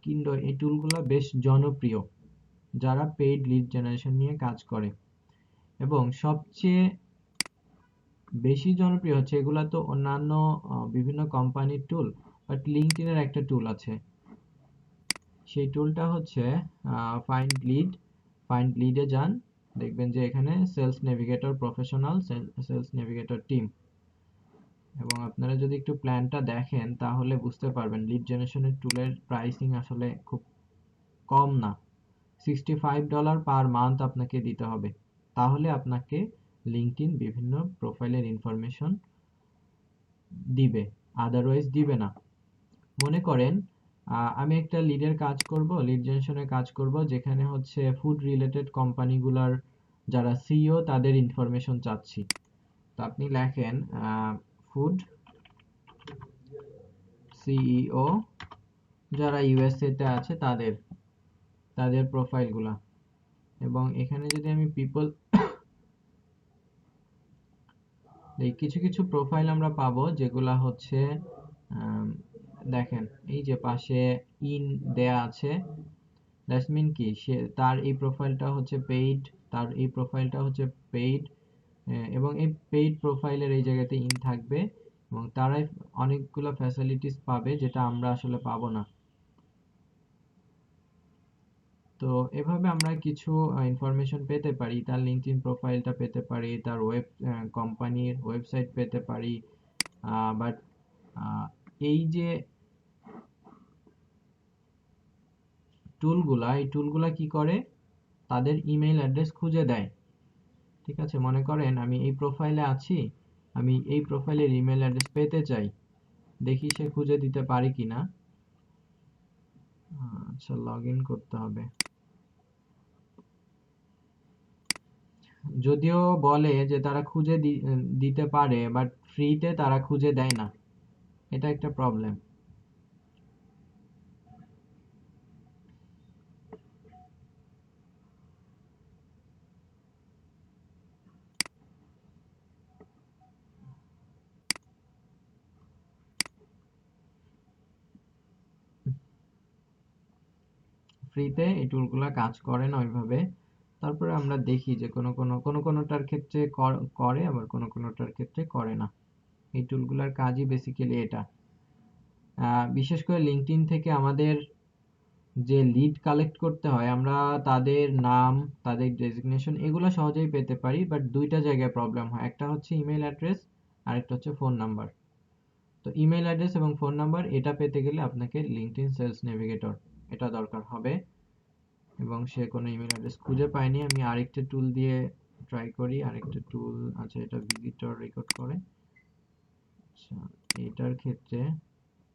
কিন্ডো, এই টুলগুলো বেশ জনপ্রিয় যারা পেইড লিড জেনারেশন নিয়ে কাজ করে। এবং সবচেয়ে বেশি জনপ্রিয় হচ্ছে, এগুলা তো অন্যান্য বিভিন্ন কোম্পানির টুল, বাট লিঙ্কডইনের একটা টুল আছে, সেই টুলটা হচ্ছে ফাইন্ড লিড। ফাইন্ড লিডে যান, দেখবেন যে এখানে sales navigator professional, sales navigator team. এবং আপনারা যদি একটু প্ল্যানটা দেখেন তাহলে বুঝতে পারবেন লিড জেনারেশনের টুলের প্রাইসিং আসলে খুব কম না। $65 পার মান্থ আপনাকে দিতে হবে, তাহলে আপনাকে লিঙ্কডইন বিভিন্ন প্রোফাইলের ইনফরমেশন দিবে, আদারওয়াইজ দিবে না। মনে করেন আমি একটা লিডের কাজ করব, লিড জেনারেশনের কাজ করব, যেখানে হচ্ছে ফুড রিলেটেড কোম্পানিগুলোর যারা সিইও তাদের ইনফরমেশন চাচ্ছি। তো আপনি লেখেন ফুড সিইও যারা ইউএসএ তে আছে তাদের প্রোফাইলগুলা, এবং এখানে যদি আমি পিপল এই কিছু কিছু প্রোফাইল আমরা পাবো যেগুলা হচ্ছে দেখেন এই যে পাশে ইন দেয়া আছে, দ্যাটস মিন কি সে তার এই প্রোফাইলটা হচ্ছে পেইড, তার এই প্রোফাইলটা হচ্ছে পেইড, এবং এই পেইড প্রোফাইলের এই জায়গাতে ইন থাকবে, এবং তারাই অনেকগুলো ফ্যাসিলিটিস পাবে যেটা আমরা আসলে পাবো না। তো এভাবে আমরা কিছু ইনফরমেশন পেতে পারি, তার লিঙ্কডইন প্রোফাইলটা পেতে পারি, তার কোম্পানির ওয়েবসাইট পেতে পারি। বাট এই যে এই টুলগুলা কি করে, তাদের ইমেইল অ্যাড্রেস খুঁজে দেয়। ঠিক আছে, মনে করেন আমি এই প্রোফাইলে আছি, আমি এই প্রোফাইলের ইমেইল অ্যাড্রেস পেতে চাই, দেখি সে খুঁজে দিতে পারে কিনা। আচ্ছা, লগ ইন করতে হবে। যদিও বলে যে তারা খুঁজে দিতে পারে, বাট ফ্রিতে তারা খুঁজে দেয় না, এটা একটা প্রবলেম। ফ্রিতে এই টুলগুলা কাজ করে না ওইভাবে। তারপরে আমরা দেখি যে কোনোটার ক্ষেত্রে করে, আবার কোনোটার ক্ষেত্রে করে না। এই টুলগুলার কাজই বেসিক্যালি এটা। বিশেষ করে লিঙ্কডইন থেকে আমাদের যে লিড কালেক্ট করতে হয়, আমরা তাদের নাম, তাদের ডেজিগনেশন এগুলো সহজেই পেতে পারি, বাট দুইটা জায়গায় প্রবলেম হয়। একটা হচ্ছে ইমেল অ্যাড্রেস, আরেকটা হচ্ছে ফোন নাম্বার। তো ইমেল অ্যাড্রেস এবং ফোন নাম্বার এটা পেতে গেলে আপনাকে লিঙ্কডইন সেলস নেভিগেটর এটা দরকার হবে, এবং সে কোনো ইমেল অ্যাড্রেস খুঁজে পায়নি। আমি আরেকটা টুল দিয়ে ট্রাই করি, আরেকটা টুল আছে, এটা ভিজিটর রেকর্ড করে। আচ্ছা, এটার ক্ষেত্রে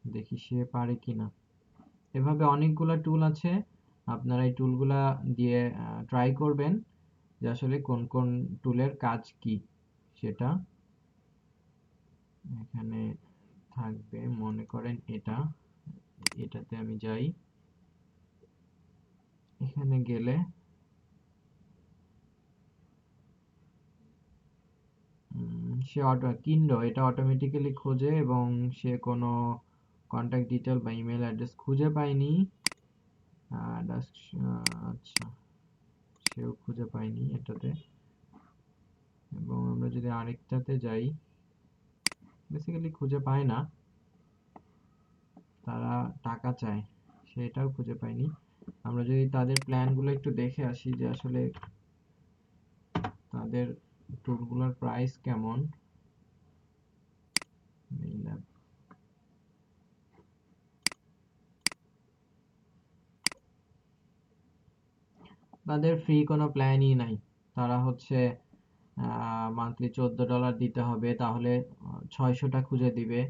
দেখি সে পারে কিনা। এভাবে অনেকগুলা টুল আছে, আপনারা এই টুলগুলা দিয়ে ট্রাই করবেন যে আসলে কোন কোন টুলের কাজ কি সেটা এখানে থাকবে। মনে করেন এটাতে আমি যাই, এখানে গেলে সে কিন্ডো এটা অটোমেটিক্যালি খোঁজে, এবং সে কোনো কন্ট্যাক্ট ডিটেল বা ইমেল অ্যাড্রেস খুঁজে পায়নি। আচ্ছা, সেও খুঁজে পায়নি এটাতে। এবং আমরা যদি আরেকটাতে যাই, বেসিক্যালি খুঁজে পায় না, তারা টাকা চায়, সেটাও খুঁজে পায়নি। আমরা যদি তাদের প্ল্যানগুলো একটু দেখে আসি যে আসলে তাদের টুলগুলোর প্রাইস কেমন। তাদের ফ্রি কোনো প্ল্যানই নাই। তারা হচ্ছে মান্থলি $14 দিতে হবে, তাহলে 600টা খুঁজে দিবে,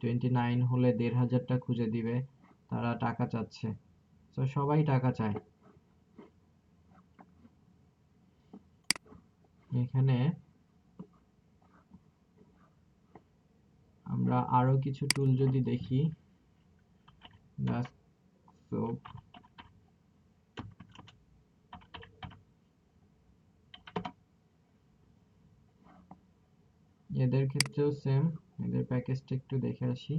29 হলে 1500টা খুঁজে দিবে। তারা টাকা চাচ্ছে, তো সবাই টাকা চায়। এখানে আমরা আরো কিছু টুল যদি দেখি, এদের ক্ষেত্রেও সেম, এদের প্যাকেজটা একটু দেখে আসি।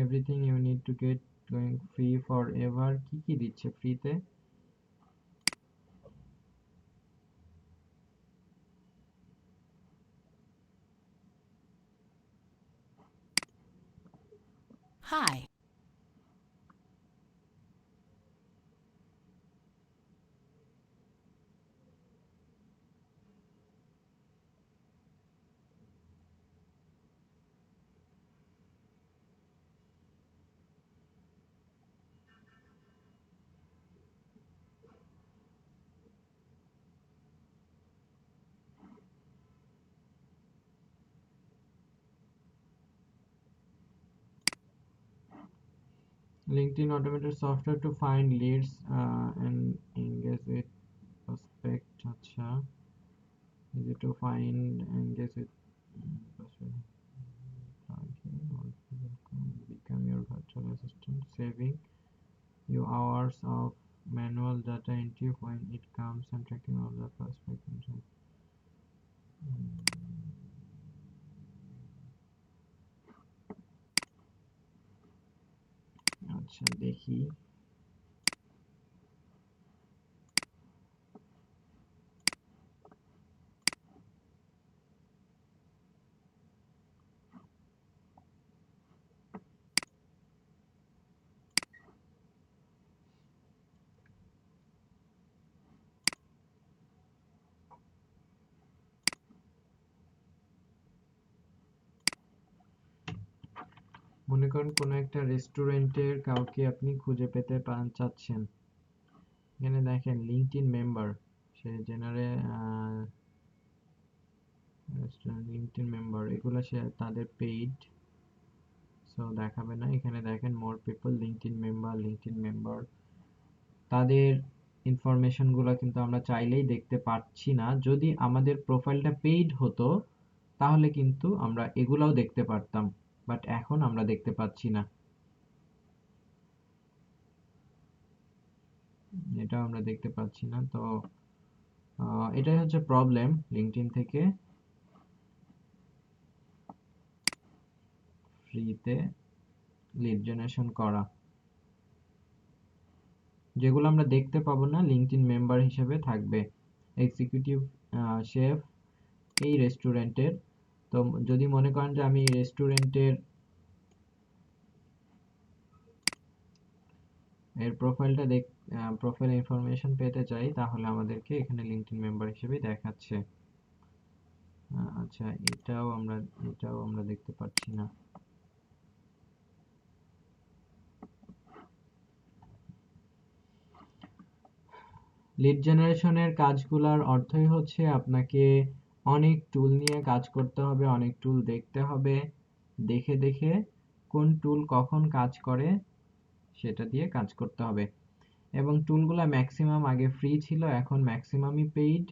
Everything you need to get going free forever, কি কি দিচ্ছে ফ্রিতে? Hi. LinkedIn automated software to find leads and engage with prospect. আচ্ছা, easy to find, engage with prospect. Become your virtual assistant, saving you hours of manual data entry when it comes and tracking all the prospect. আচ্ছা দেখি। মনে করেন কোনো একটা রেস্টুরেন্টের কাউকে আপনি খুঁজে পেতে চাচ্ছেন, এখানে দেখেন লিঙ্কডইন মেম্বার, সে জেনারে লিঙ্কডইন মেম্বার, এগুলো সে তাদের পেইড, সো দেখাবে না। এখানে দেখেন মোর পিপল, লিঙ্কডইন মেম্বার, তাদের ইনফরমেশন গুলো কিন্তু আমরা চাইলেই দেখতে পাচ্ছি না। যদি আমাদের প্রোফাইলটা পেইড হতো তাহলে কিন্তু আমরা এগুলাও দেখতে পারতাম, বাট এখন আমরা দেখতে পাচ্ছি না, এটাও আমরা দেখতে পাচ্ছি না। তো এটাই হচ্ছে প্রবলেম লিঙ্কডইন থেকে ফ্রিতে লিড জেনারেশন করা। যেগুলো আমরা দেখতে পাবো না লিঙ্কডইন মেম্বার হিসেবে থাকবে। এক্সিকিউটিভ শেফ এই রেস্টুরেন্টের, তো যদি মনে করেন যে আমি রেস্টুরেন্টের এর প্রোফাইলটা প্রোফাইল ইনফরমেশন পেতে চাই, তাহলে আমাদেরকে এখানে লিঙ্কডইন মেম্বার হিসেবে দেখাচ্ছে। আচ্ছা, এটাও আমরা দেখতে পাচ্ছি না। লিড জেনারেশনের কাজগুলোর অর্থই হচ্ছে আপনাকে অনেক টুল নিয়ে কাজ করতে হবে, অনেক টুল দেখতে হবে, দেখে দেখে কোন টুল কখন কাজ করে সেটা দিয়ে কাজ করতে হবে। এবং টুলগুলো ম্যাক্সিমাম আগে ফ্রি ছিল, এখন ম্যাক্সিমামই পেইড।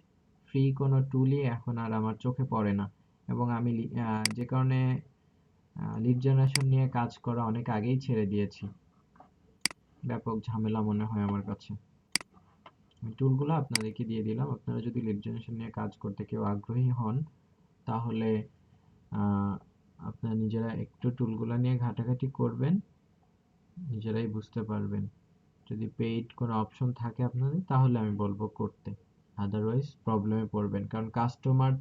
ফ্রি কোনো টুলই এখন আর আমার চোখে পড়ে না। এবং আমি যে কারণে লিড জেনারেশন নিয়ে কাজ করা অনেক আগেই ছেড়ে দিয়েছি। ব্যাপক ঝামেলা মনে হয় আমার কাছে। টুলগুলো আপনাদেরকে দিয়ে দিলাম, আপনারা যদি লিড জেনারেশন নিয়ে কাজ করতে কেউ আগ্রহী হন তাহলে আপনারা নিজেরা একটু টুলগুলো নিয়ে ঘাটাঘাটি করবেন, নিজেরাই বুঝতে পারবেন। যদি পেইড কোনো অপশন থাকে আপনাদের তাহলে আমি বলবো করতে, আদারওয়াইজ প্রবলেমে পড়বেন। কারণ কাস্টমার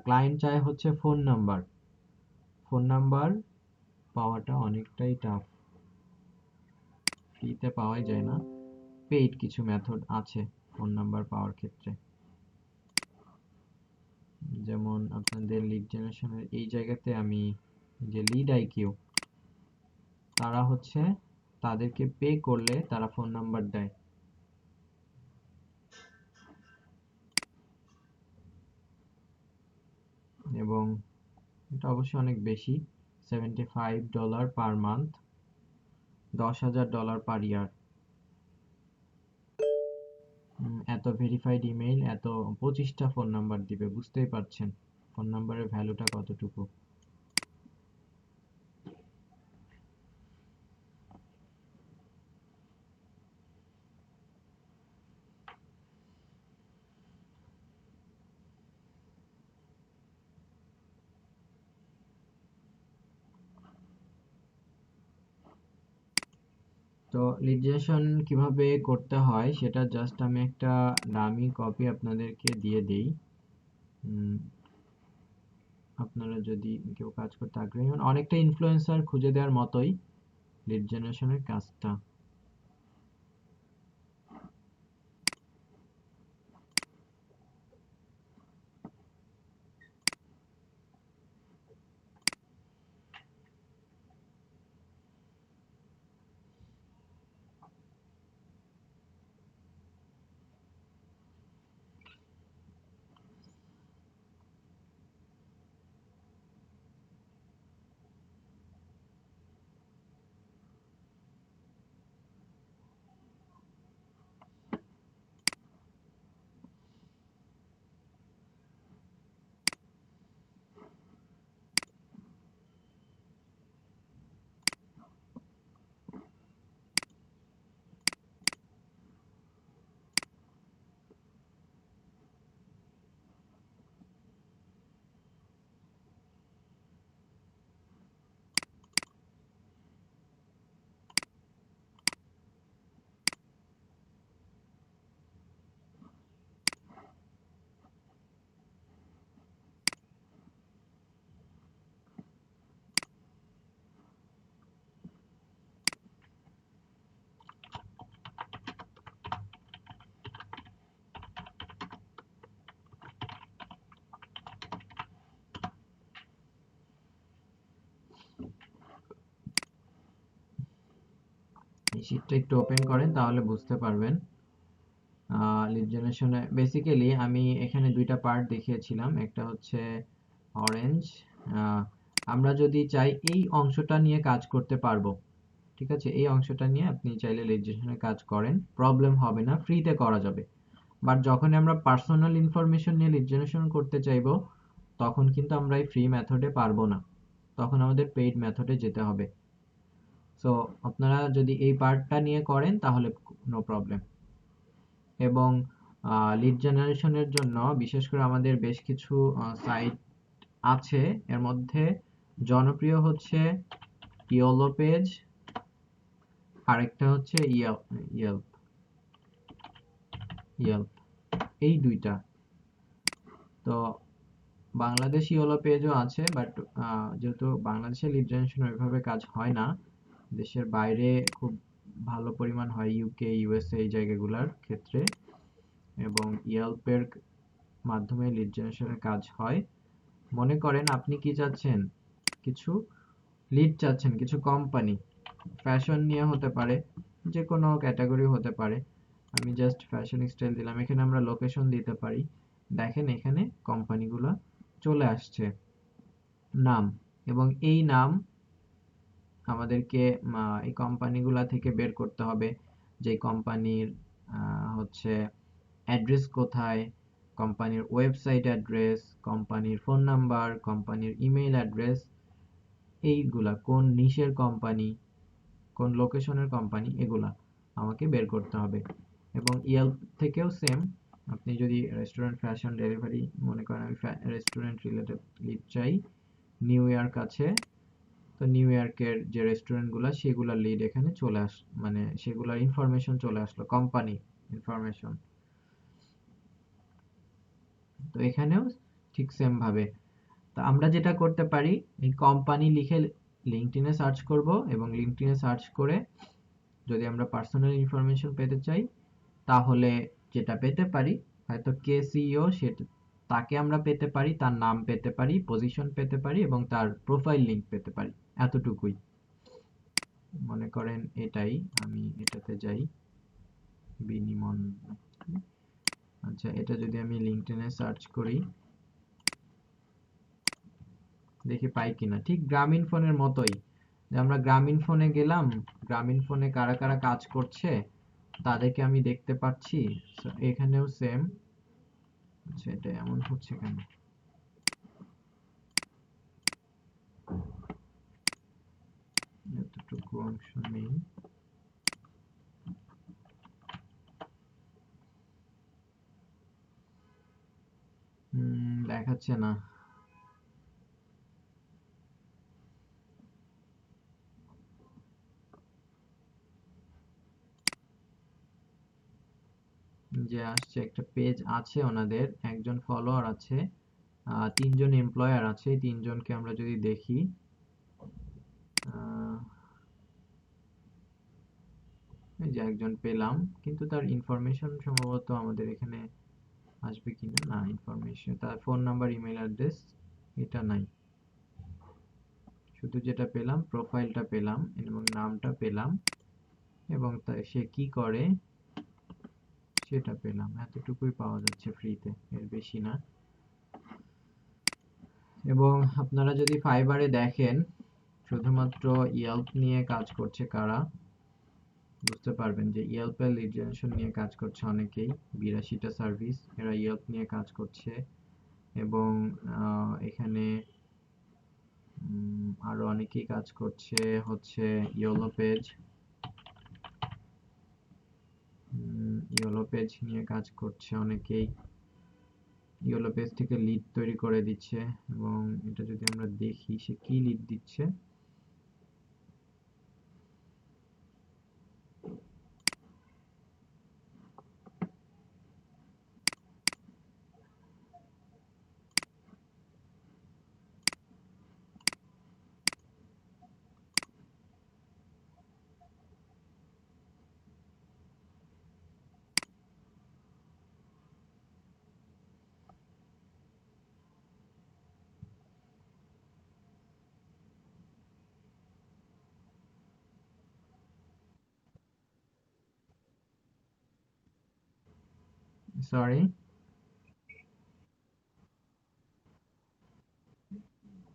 ক্লায়েন্ট চায় হচ্ছে ফোন নাম্বার, ফোন নাম্বার পাওয়াটা অনেকটাই টাফ, ফ্রিতে পাওয়াই যায় না। পেইড কিছু মেথড আছে ফোন নাম্বার পাওয়ার ক্ষেত্রে, যেমন আপনাদের লিড জেনারেশনের এই জায়গাতে আমি যে লিড আইকিউ, তারা হচ্ছে তাদেরকে পে করলে তারা ফোন নাম্বার দেয়, এবং এটা অবশ্যই অনেক বেশি, $75 পার মান্থ, $10,000 পার ইয়ার। এত ভেরিফাইড ইমেইল, এত 25টা ফোন নাম্বার দিবে, বুঝতেই পারছেন ফোন নাম্বারের ভ্যালুটা কতটুকু। তো লিড জেনারেশন কিভাবে করতে হয় সেটা জাস্ট আমি একটা ডামি কপি আপনাদেরকে দিয়ে দেই। আপনারা যদি কেউ কাজ করতে আগ্রহী হন, অনেকটা ইনফ্লুয়েন্সার খুঁজে দেওয়ার মতোই লিড জেনারেশনের কাজটা। এই শীটটা একটু ওপেন করেন তাহলে বুঝতে পারবেন। লিড জেনারেশনে বেসিক্যালি আমি এখানে দুইটা পার্ট দেখিয়েছিলাম, একটা হচ্ছে অরেঞ্জ। আমরা যদি চাই এই অংশটা নিয়ে কাজ করতে পারবো, ঠিক আছে, এই অংশটা নিয়ে আপনি চাইলে লিড জেনারেশনে কাজ করেন, প্রবলেম হবে না, ফ্রিতে করা যাবে। বাট যখন আমরা পার্সোনাল ইনফরমেশন নিয়ে লিড জেনারেশন করতে চাইবো, তখন কিন্তু আমরা এই ফ্রি মেথডে পারবো না, তখন আমাদের পেইড মেথডে যেতে হবে। সো আপনারা যদি এই পার্টটা নিয়ে করেন তাহলে নো প্রবলেম। এবং লিড জেনারেশনের জন্য বিশেষ করে আমাদের বেশ কিছু সাইট আছে, এর মধ্যে জনপ্রিয় হচ্ছে ইয়োলো পেজ, আরেকটা হচ্ছে ইয়েল্প। ইয়েল্প এই দুইটা। তো বাংলাদেশি ইয়োলো পেজও আছে, বাট যেহেতু বাংলাদেশে লিড জেনারেশন ওইভাবে কাজ হয় না, দেশের বাইরে খুব ভালো পরিমাণ হয়, ইউকে ইউএসএ এই জায়গাগুলোর ক্ষেত্রে, এবং ইয়েল্পের মাধ্যমে লিড জেনারেশনের কাজ হয়। মনে করেন আপনি কি চাচ্ছেন, কিছু লিড চাচ্ছেন, কিছু কোম্পানি, ফ্যাশন নিয়ে হতে পারে, যে কোনো ক্যাটাগরি হতে পারে। আমি জাস্ট ফ্যাশন স্টাইল দিলাম, এখানে আমরা লোকেশন দিতে পারি। দেখেন এখানে কোম্পানিগুলো চলে আসছে, নাম, এবং এই নাম আমাদেরকে এই কোম্পানিগুলা থেকে বের করতে হবে যে কোম্পানির হচ্ছে অ্যাড্রেস কোথায়, কোম্পানির ওয়েবসাইট অ্যাড্রেস, কোম্পানির ফোন নাম্বার, কোম্পানির ইমেইল অ্যাড্রেস, এইগুলা কোন নিশের কোম্পানি, কোন লোকেশনের কোম্পানি, এগুলা আমাকে বের করতে হবে। এবং ইয়েল্প থেকেও সেম, আপনি যদি রেস্টুরেন্ট, ফ্যাশন, ডেলিভারি, মনে করেন আমি রেস্টুরেন্ট রিলেটেড লিড চাই, নিউ ইয়র্ক আছে, তো নিউ ইয়র্কের যে রেস্টুরেন্টগুলো সেগুলোর লিড এখানে চলে মানে সেগুলোর ইনফরমেশন চলে আসলো, কোম্পানি ইনফরমেশন। তো এখানেও ঠিক সেম ভাবে। তো আমরা যেটা করতে পারি, এই কোম্পানি লিখে লিঙ্কডইনে সার্চ করব, এবং লিঙ্কডইনে সার্চ করে যদি আমরা পার্সোনাল ইনফরমেশন পেতে চাই, তাহলে যেটা পেতে পারি, হয়তো কে সিইও সেটা, তাকে আমরা পেতে পারি, তার নাম পেতে পারি, পজিশন পেতে পারি, এবং তার প্রোফাইল লিংক পেতে পারি, এতটুকুই। মনে করেন এটাই, আমি এটাতে যাই, বিনিমন, আচ্ছা, এটা যদি আমি লিঙ্কডইনে সার্চ করি, দেখি পাই কিনা। ঠিক গ্রামীণ ফোনের মতোই, যে আমরা গ্রামীণ ফোনে গেলাম, গ্রামীণ ফোনে কারা কারা কাজ করছে তাদেরকে আমি দেখতে পাচ্ছি। এখানেও সেম। আচ্ছা, এটা এমন হচ্ছে কেন? এতটুকু অংশ নেই। দেখাচ্ছে না। যে আসছে, একটা পেজ আছে ওনাদের, একজন ফলোয়ার আছে, তিনজন এমপ্লয়ার আছে, তিনজনকে আমরা যদি দেখি, এই যে একজন পেলাম, কিন্তু তার ইনফরমেশন সম্ভবত আমাদের এখানে আসবে কিনা, না, ইনফরমেশন, তার ফোন নাম্বার, ইমেল অ্যাড্রেস, এটা নাই। শুধু যেটা পেলাম, প্রোফাইলটা পেলাম এবং নামটা পেলাম, এবং সে কি করে সেটা পেলাম, এতটুকুই পাওয়া যাচ্ছে ফ্রিতে, এর বেশি না। এবং আপনারা যদি ফাইবারে দেখেন, শুধুমাত্র ইয়েল্প নিয়ে কাজ করছে কারা, বুঝতে পারবেন যে ইয়েল্পের লিড জেনারেশন নিয়ে কাজ করছে অনেকেই, 82টা সার্ভিস এরা ইয়েল্প নিয়ে কাজ করছে। এবং এখানে আরো অনেকেই কাজ করছে হচ্ছে ইয়োলো পেজ, ইয়োলো পেজ নিয়ে কাজ করছে অনেকেই, ইয়োলো পেজ থেকে লিড তৈরি করে দিচ্ছে। এবং এটা যদি আমরা দেখি সে কি লিড দিচ্ছে, সরি,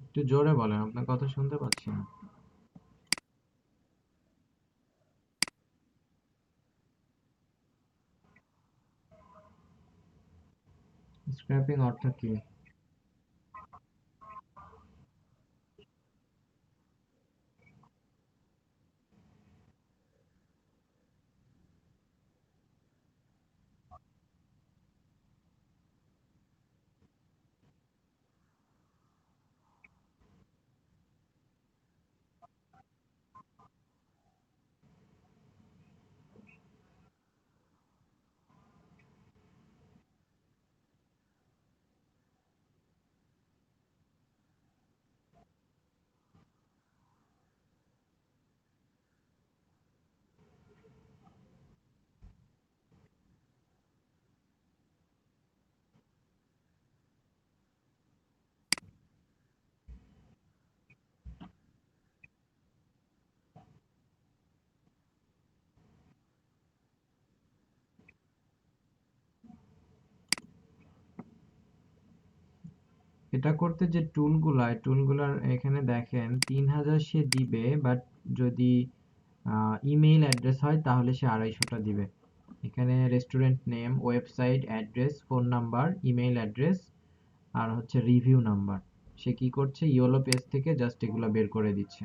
একটু জোরে বলেন, আপনার কথা শুনতে পাচ্ছি না। স্ক্র্যাপিং অর্থ কি? এটা করতে যে টুলগুলা, এই টুলগুলার এখানে দেখেন 3000 সে দিবে, বাট যদি ইমেইল অ্যাড্রেস হয় তাহলে সে 250টা দিবে। এখানে restaurant name, website address, phone number, email address আর হচ্ছে রিভিউ নাম্বার। সে কি করছে, ইয়োলো পেজ থেকে জাস্ট এগুলা বের করে দিচ্ছে।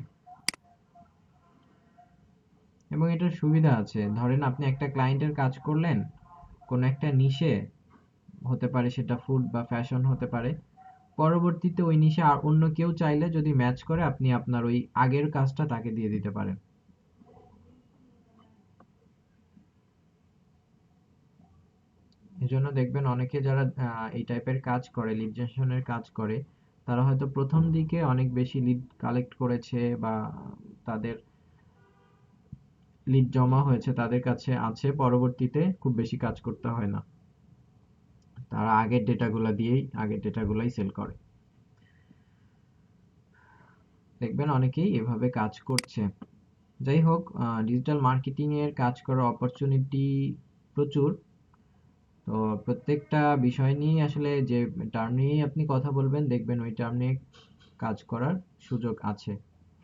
এবং এটার সুবিধা আছে, ধরেন আপনি একটা ক্লায়েন্টের কাজ করলেন কোনো একটা নিশে, হতে পারে সেটা ফুড বা ফ্যাশন হতে পারে। পরবর্তীতে ওই নিশে আর অন্য কেউ চাইলে যদি ম্যাচ করে, আপনি আপনার ওই আগের কাজটা তাকে দিয়ে দিতে পারেন। এজন্য দেখবেন অনেকে যারা এই টাইপের কাজ করে, লিড জেনারেশনের কাজ করে, তারা হয়তো প্রথম দিকে অনেক বেশি লিড কালেক্ট করেছে বা তাদের লিড জমা হয়েছে, তাদের কাছে আছে, পরবর্তীতে খুব বেশি কাজ করতে হয় না। তারা আগের ডেটাগুলাই সেল করে। দেখবেন অনেকেই এভাবে কাজ করছে। যাই হোক, ডিজিটাল মার্কেটিং এর কাজ করার অপরচুনিটি প্রচুর। তো প্রত্যেকটা বিষয় নিয়ে আসলে যে টার্ম নিয়েই আপনি কথা বলবেন, দেখবেন ওই টার্ম নিয়ে কাজ করার সুযোগ আছে,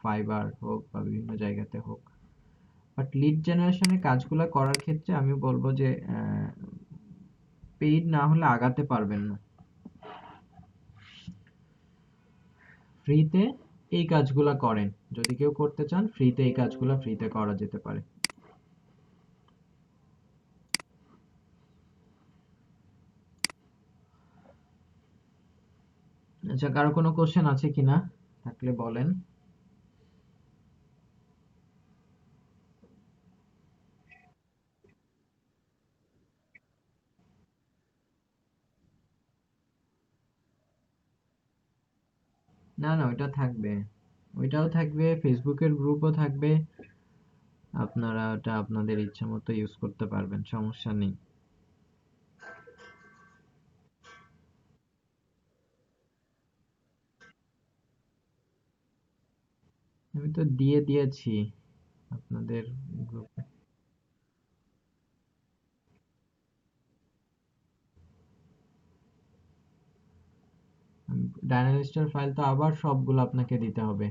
ফাইবার হোক বা বিভিন্ন জায়গাতে হোক। বাট লিড জেনারেশনের কাজগুলো করার ক্ষেত্রে আমি বলবো যে পেইড না হলে আগাতে পারবেন না। ফ্রিতে এই কাজগুলা করেন, যদি কেউ করতে চান ফ্রিতে এই কাজগুলা ফ্রিতে করা যেতে পারে। আচ্ছা, কারো কোনো কোশ্চেন আছে কিনা, থাকলে বলেন। না না, ওইটা থাকবে, ওইটাও থাকবে, ফেসবুকের গ্রুপও থাকবে। আপনারা ওটা আপনাদের ইচ্ছা মতো ইউজ করতে পারবেন, সমস্যা নেই। আমি তো দিয়ে দিয়েছি আপনাদের গ্রুপে। ডায়নালিস্টের ফাইল তো আবার সবগুলো আপনাকে দিতে হবে।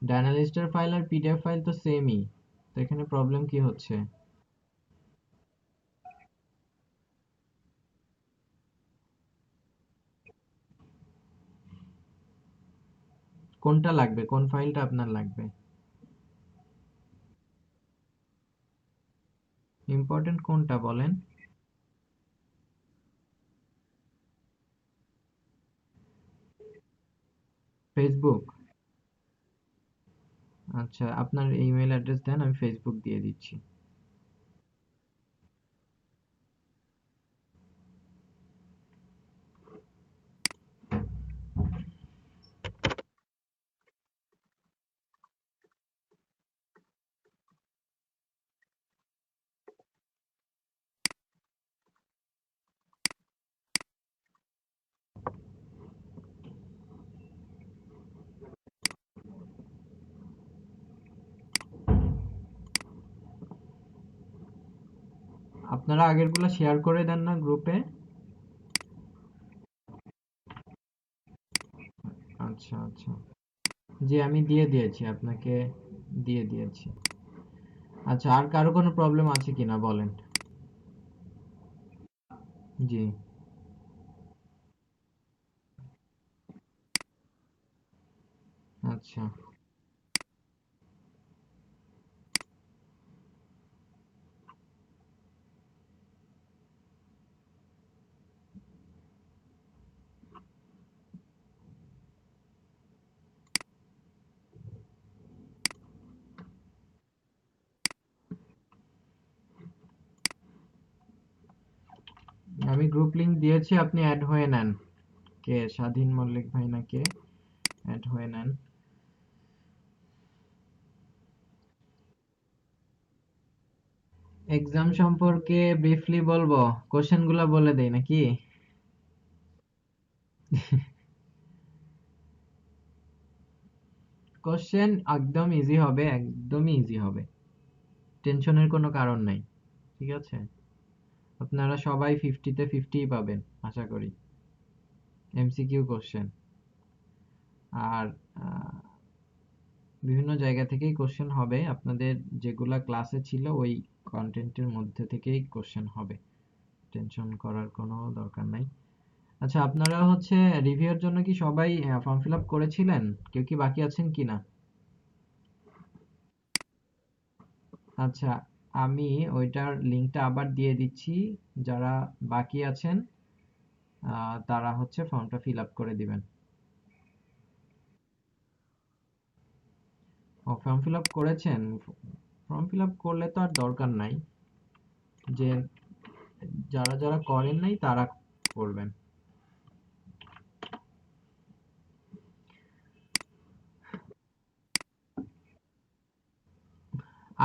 ডায়নালিস্টের ফাইল আর পিডিএফ ফাইল তো সেমই, তো এখানে প্রবলেম কি হচ্ছে? কোনটা লাগবে, কোন ফাইলটা আপনার লাগবে? ইম্পর্টেন্ট কোনটা বলেন? ফেসবুক? আচ্ছা, আপনার ইমেল অ্যাড্রেস দেন, আমি ফেসবুক দিয়ে দিচ্ছি। আপনারা আগেরগুলো শেয়ার করে দেন না গ্রুপে? আচ্ছা আচ্ছা, জি আমি দিয়ে দিয়েছি আপনাকে, দিয়ে দিয়েছি। আচ্ছা, আর কারো কোনো প্রবলেম আছে কিনা বলেন। জি। আচ্ছা, আমি গ্রুপ লিংক দিয়েছি, আপনি অ্যাড হয়ে নেন। কে, স্বাধীন মল্লিক ভাই না কে? অ্যাড হয়ে নেন। এক্সাম সম্পর্কে ব্রিফলি বলবো, কোশ্চেন গুলা বলে দেই নাকি? কোশ্চেন একদম ইজি হবে, একদমই ইজি হবে, টেনশনের কোনো কারণ নাই। ঠিক আছে, আপনারা সবাই 50-তে 50 পাবেন আশা করি, এমসিকিউ কোশ্চেন। আর আহ, বিভিন্ন জায়গা থেকেই কোশ্চেন হবে, আপনাদের যেগুলা ক্লাসে ছিল ওই কন্টেন্টের মধ্যে থেকেই কোশ্চেন হবে, টেনশন করার কোনো দরকার নাই। আচ্ছা, আপনারা হচ্ছে রিভিউর জন্য কি সবাই ফর্ম ফিল আপ করেছিলেন? কেউ কি বাকি আছেন কিনা? আচ্ছা, আমি ওইটার লিঙ্কটা আবার দিয়ে দিচ্ছি। যারা বাকি আছেন তারা হচ্ছে ফর্মটা ফিল আপ করে দিবেন। ও, ফর্ম ফিল আপ করেছেন? ফর্ম ফিল আপ করলে তো আর দরকার নাই, যে যারা যারা করেন নাই তারা করবেন।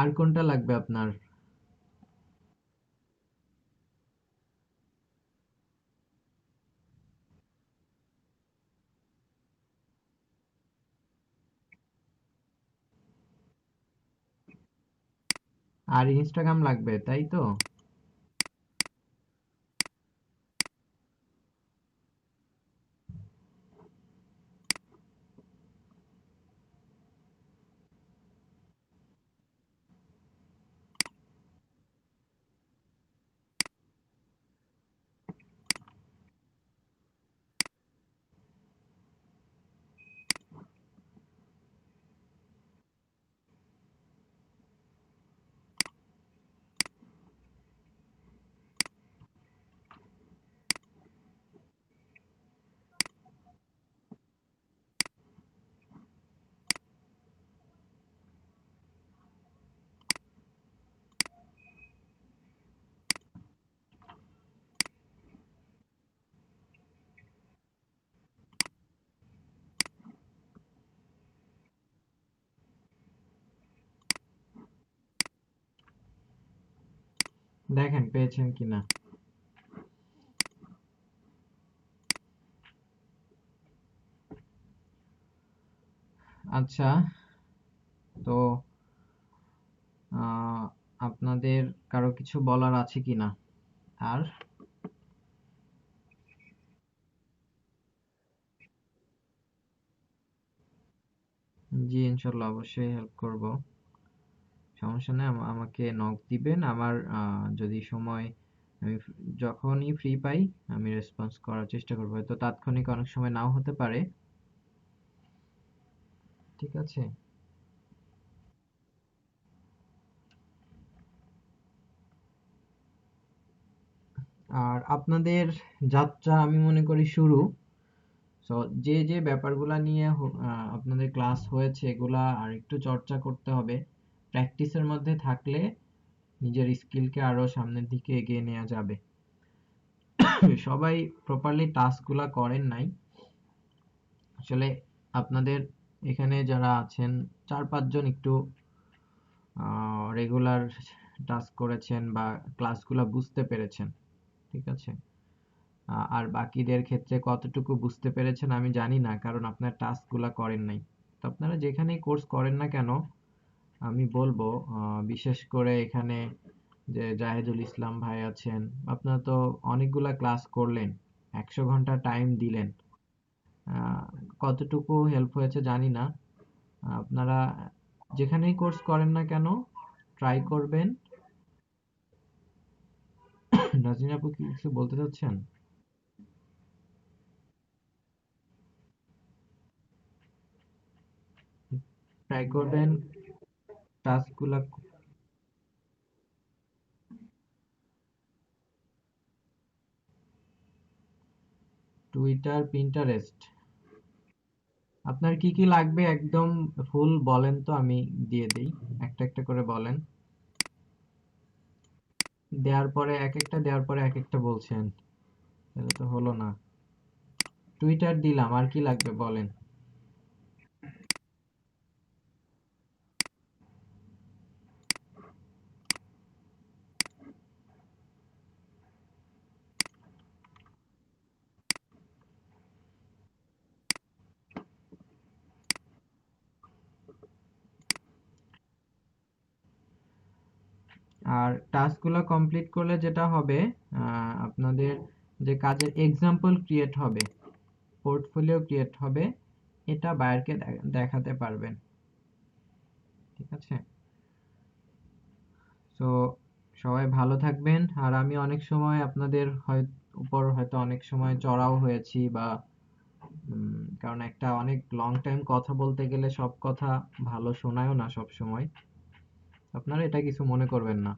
আর কোনটা লাগবে আপনার? আর ইনস্টাগ্রাম লাগবে, তাই তো? দেখেন পেয়েছেন কিনা। আচ্ছা, তো আহ, আপনাদের কারো কিছু বলার আছে কিনা আর? জি, ইনশাল্লাহ অবশ্যই হেল্প করব, সমস্যা নেই। আমাকে নক দিবেন, আমার যদি সময়, আমি যখনই ফ্রি পাই আমি রেসপন্স করার চেষ্টা করবো, হয়তো তাৎক্ষণিক অনেক সময় নাও হতে পারে। ঠিক আছে। আর আপনাদের যাত্রা আমি মনে করি শুরু। সো যে যে ব্যাপারগুলা নিয়ে আপনাদের ক্লাস হয়েছে এগুলা আর একটু চর্চা করতে হবে। প্র্যাকটিসের মধ্যে থাকলে নিজের স্কিলকে আরো সামনের দিকে এগিয়ে নেওয়া যাবে। সবাই প্রপারলি টাস্কগুলা করেন নাই আসলে। আপনাদের এখানে যারা আছেন 4-5 জন একটু রেগুলার টাস্ক করেছেন বা ক্লাসগুলা বুঝতে পেরেছেন। ঠিক আছে। আর বাকিদের ক্ষেত্রে কতটুকু বুঝতে পেরেছেন আমি জানি না, কারণ আপনার টাস্কগুলা করেন নাই। তো আপনারা যেখানেই কোর্স করেন না কেন, আমি বলবো বিশেষ করে এখানে যে জাহেদুল ইসলাম ভাই আছেন, আপনারা তো অনেকগুলা ক্লাস করলেন, 100 ঘন্টা টাইম দিলেন। আহ, কতটুকু হেল্প হয়েছে জানি না। আপনারা যেখানেই কোর্স করেন না কেন ট্রাই করবেন। নাজনীন আপু কি কিছু বলতে চাচ্ছেন? ট্রাই করবেন টাস্কগুলা। টুইটার, পিন্টারেস্ট, আপনার কি কি লাগবে একদম ফুল বলেন তো, আমি দিয়ে দিই। একটা একটা করে বলেন। দেওয়ার পরে এক একটা দেওয়ার পরে এক একটা বলছেন, তাহলে তো হলো না। টুইটার দিলাম, আর কি লাগবে বলেন। আর টাস্কগুলো কমপ্লিট করলে যেটা হবে, আপনাদের যে কাজের এক্সাম্পল ক্রিয়েট হবে, পোর্টফোলিও ক্রিয়েট হবে, এটা বায়ারকে দেখাতে পারবেন। ঠিক আছে? তো সবাই ভালো থাকবেন। আর আমি অনেক সময় আপনাদের উপর হয়তো অনেক সময় চড়াও হয়েছি, বা কারণ একটা অনেক লং টাইম কথা বলতে গেলে সব কথা ভালো শোনায়ও না সব সময়। আপনারা এটা কিছু মনে করবেন না।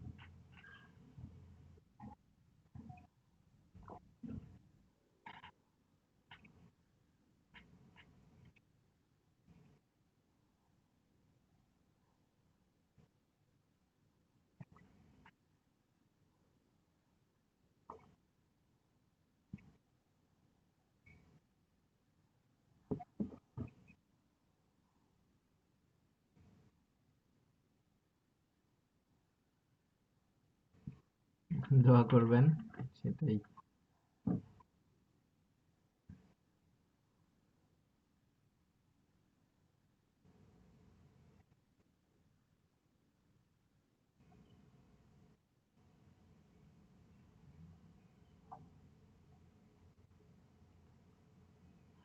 দোয়া করবেন, সেটাই।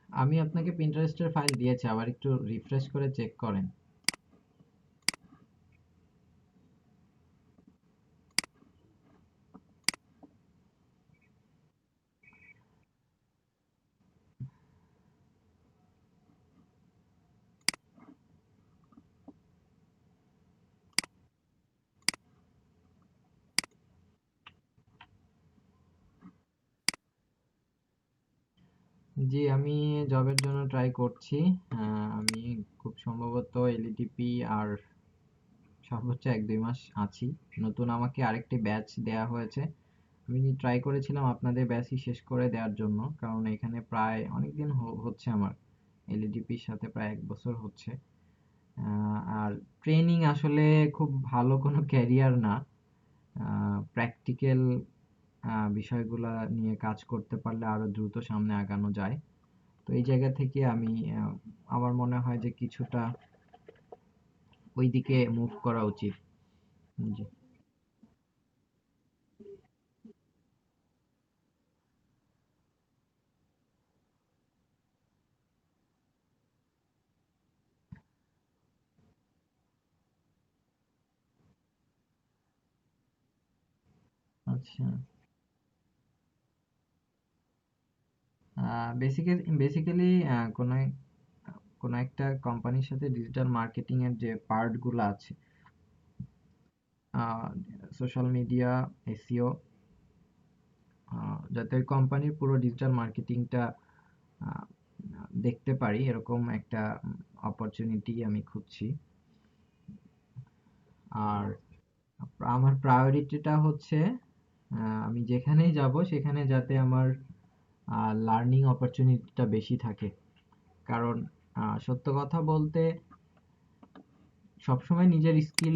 আমি আপনাকে পিন্টারেস্টের ফাইল দিয়েছি, আবার একটু রিফ্রেশ করে চেক করেন। জি, আমি জবের জন্য ট্রাই করছি। আমি খুব সম্ভবত এলইডিপি আর সর্বোচ্চ 1-2 মাস আছি। নতুন আমাকে আরেকটি ব্যাচ দেয়া হয়েছে। আমি ট্রাই করেছিলাম আপনাদের ব্যাচই শেষ করে দেওয়ার জন্য, কারণ এখানে প্রায় অনেকদিন হচ্ছে আমার, এলইডিপির সাথে প্রায় 1 বছর হচ্ছে। আর ট্রেনিং আসলে খুব ভালো কোনো ক্যারিয়ার না। প্র্যাকটিক্যাল বিষয়গুলা নিয়ে কাজ করতে পারলে আরো দ্রুত সামনে আগানো যায়। তো এই জায়গা থেকে আমি আমার মনে হয় যে কিছুটা ওই দিকে মুভ করা উচিত। জি। আচ্ছা। বেসিক্যালি কোনো একটা কোম্পানির সাথে ডিজিটাল মার্কেটিং এর যে পার্ট গুলো আছে, সোশ্যাল মিডিয়া, এসইও, যাতে ওই কোম্পানির পুরো ডিজিটাল মার্কেটিংটা দেখতে পারি, এরকম একটা অপরচুনিটি আমি খুঁজছি। আর আমার প্রায়োরিটিটা হচ্ছে আমি যেখানেই যাব সেখানে যাতে আমার লার্নিং অপরচুনিটিটা বেশি থাকে। কারণ সত্য কথা বলতে সবসময় নিজের স্কিল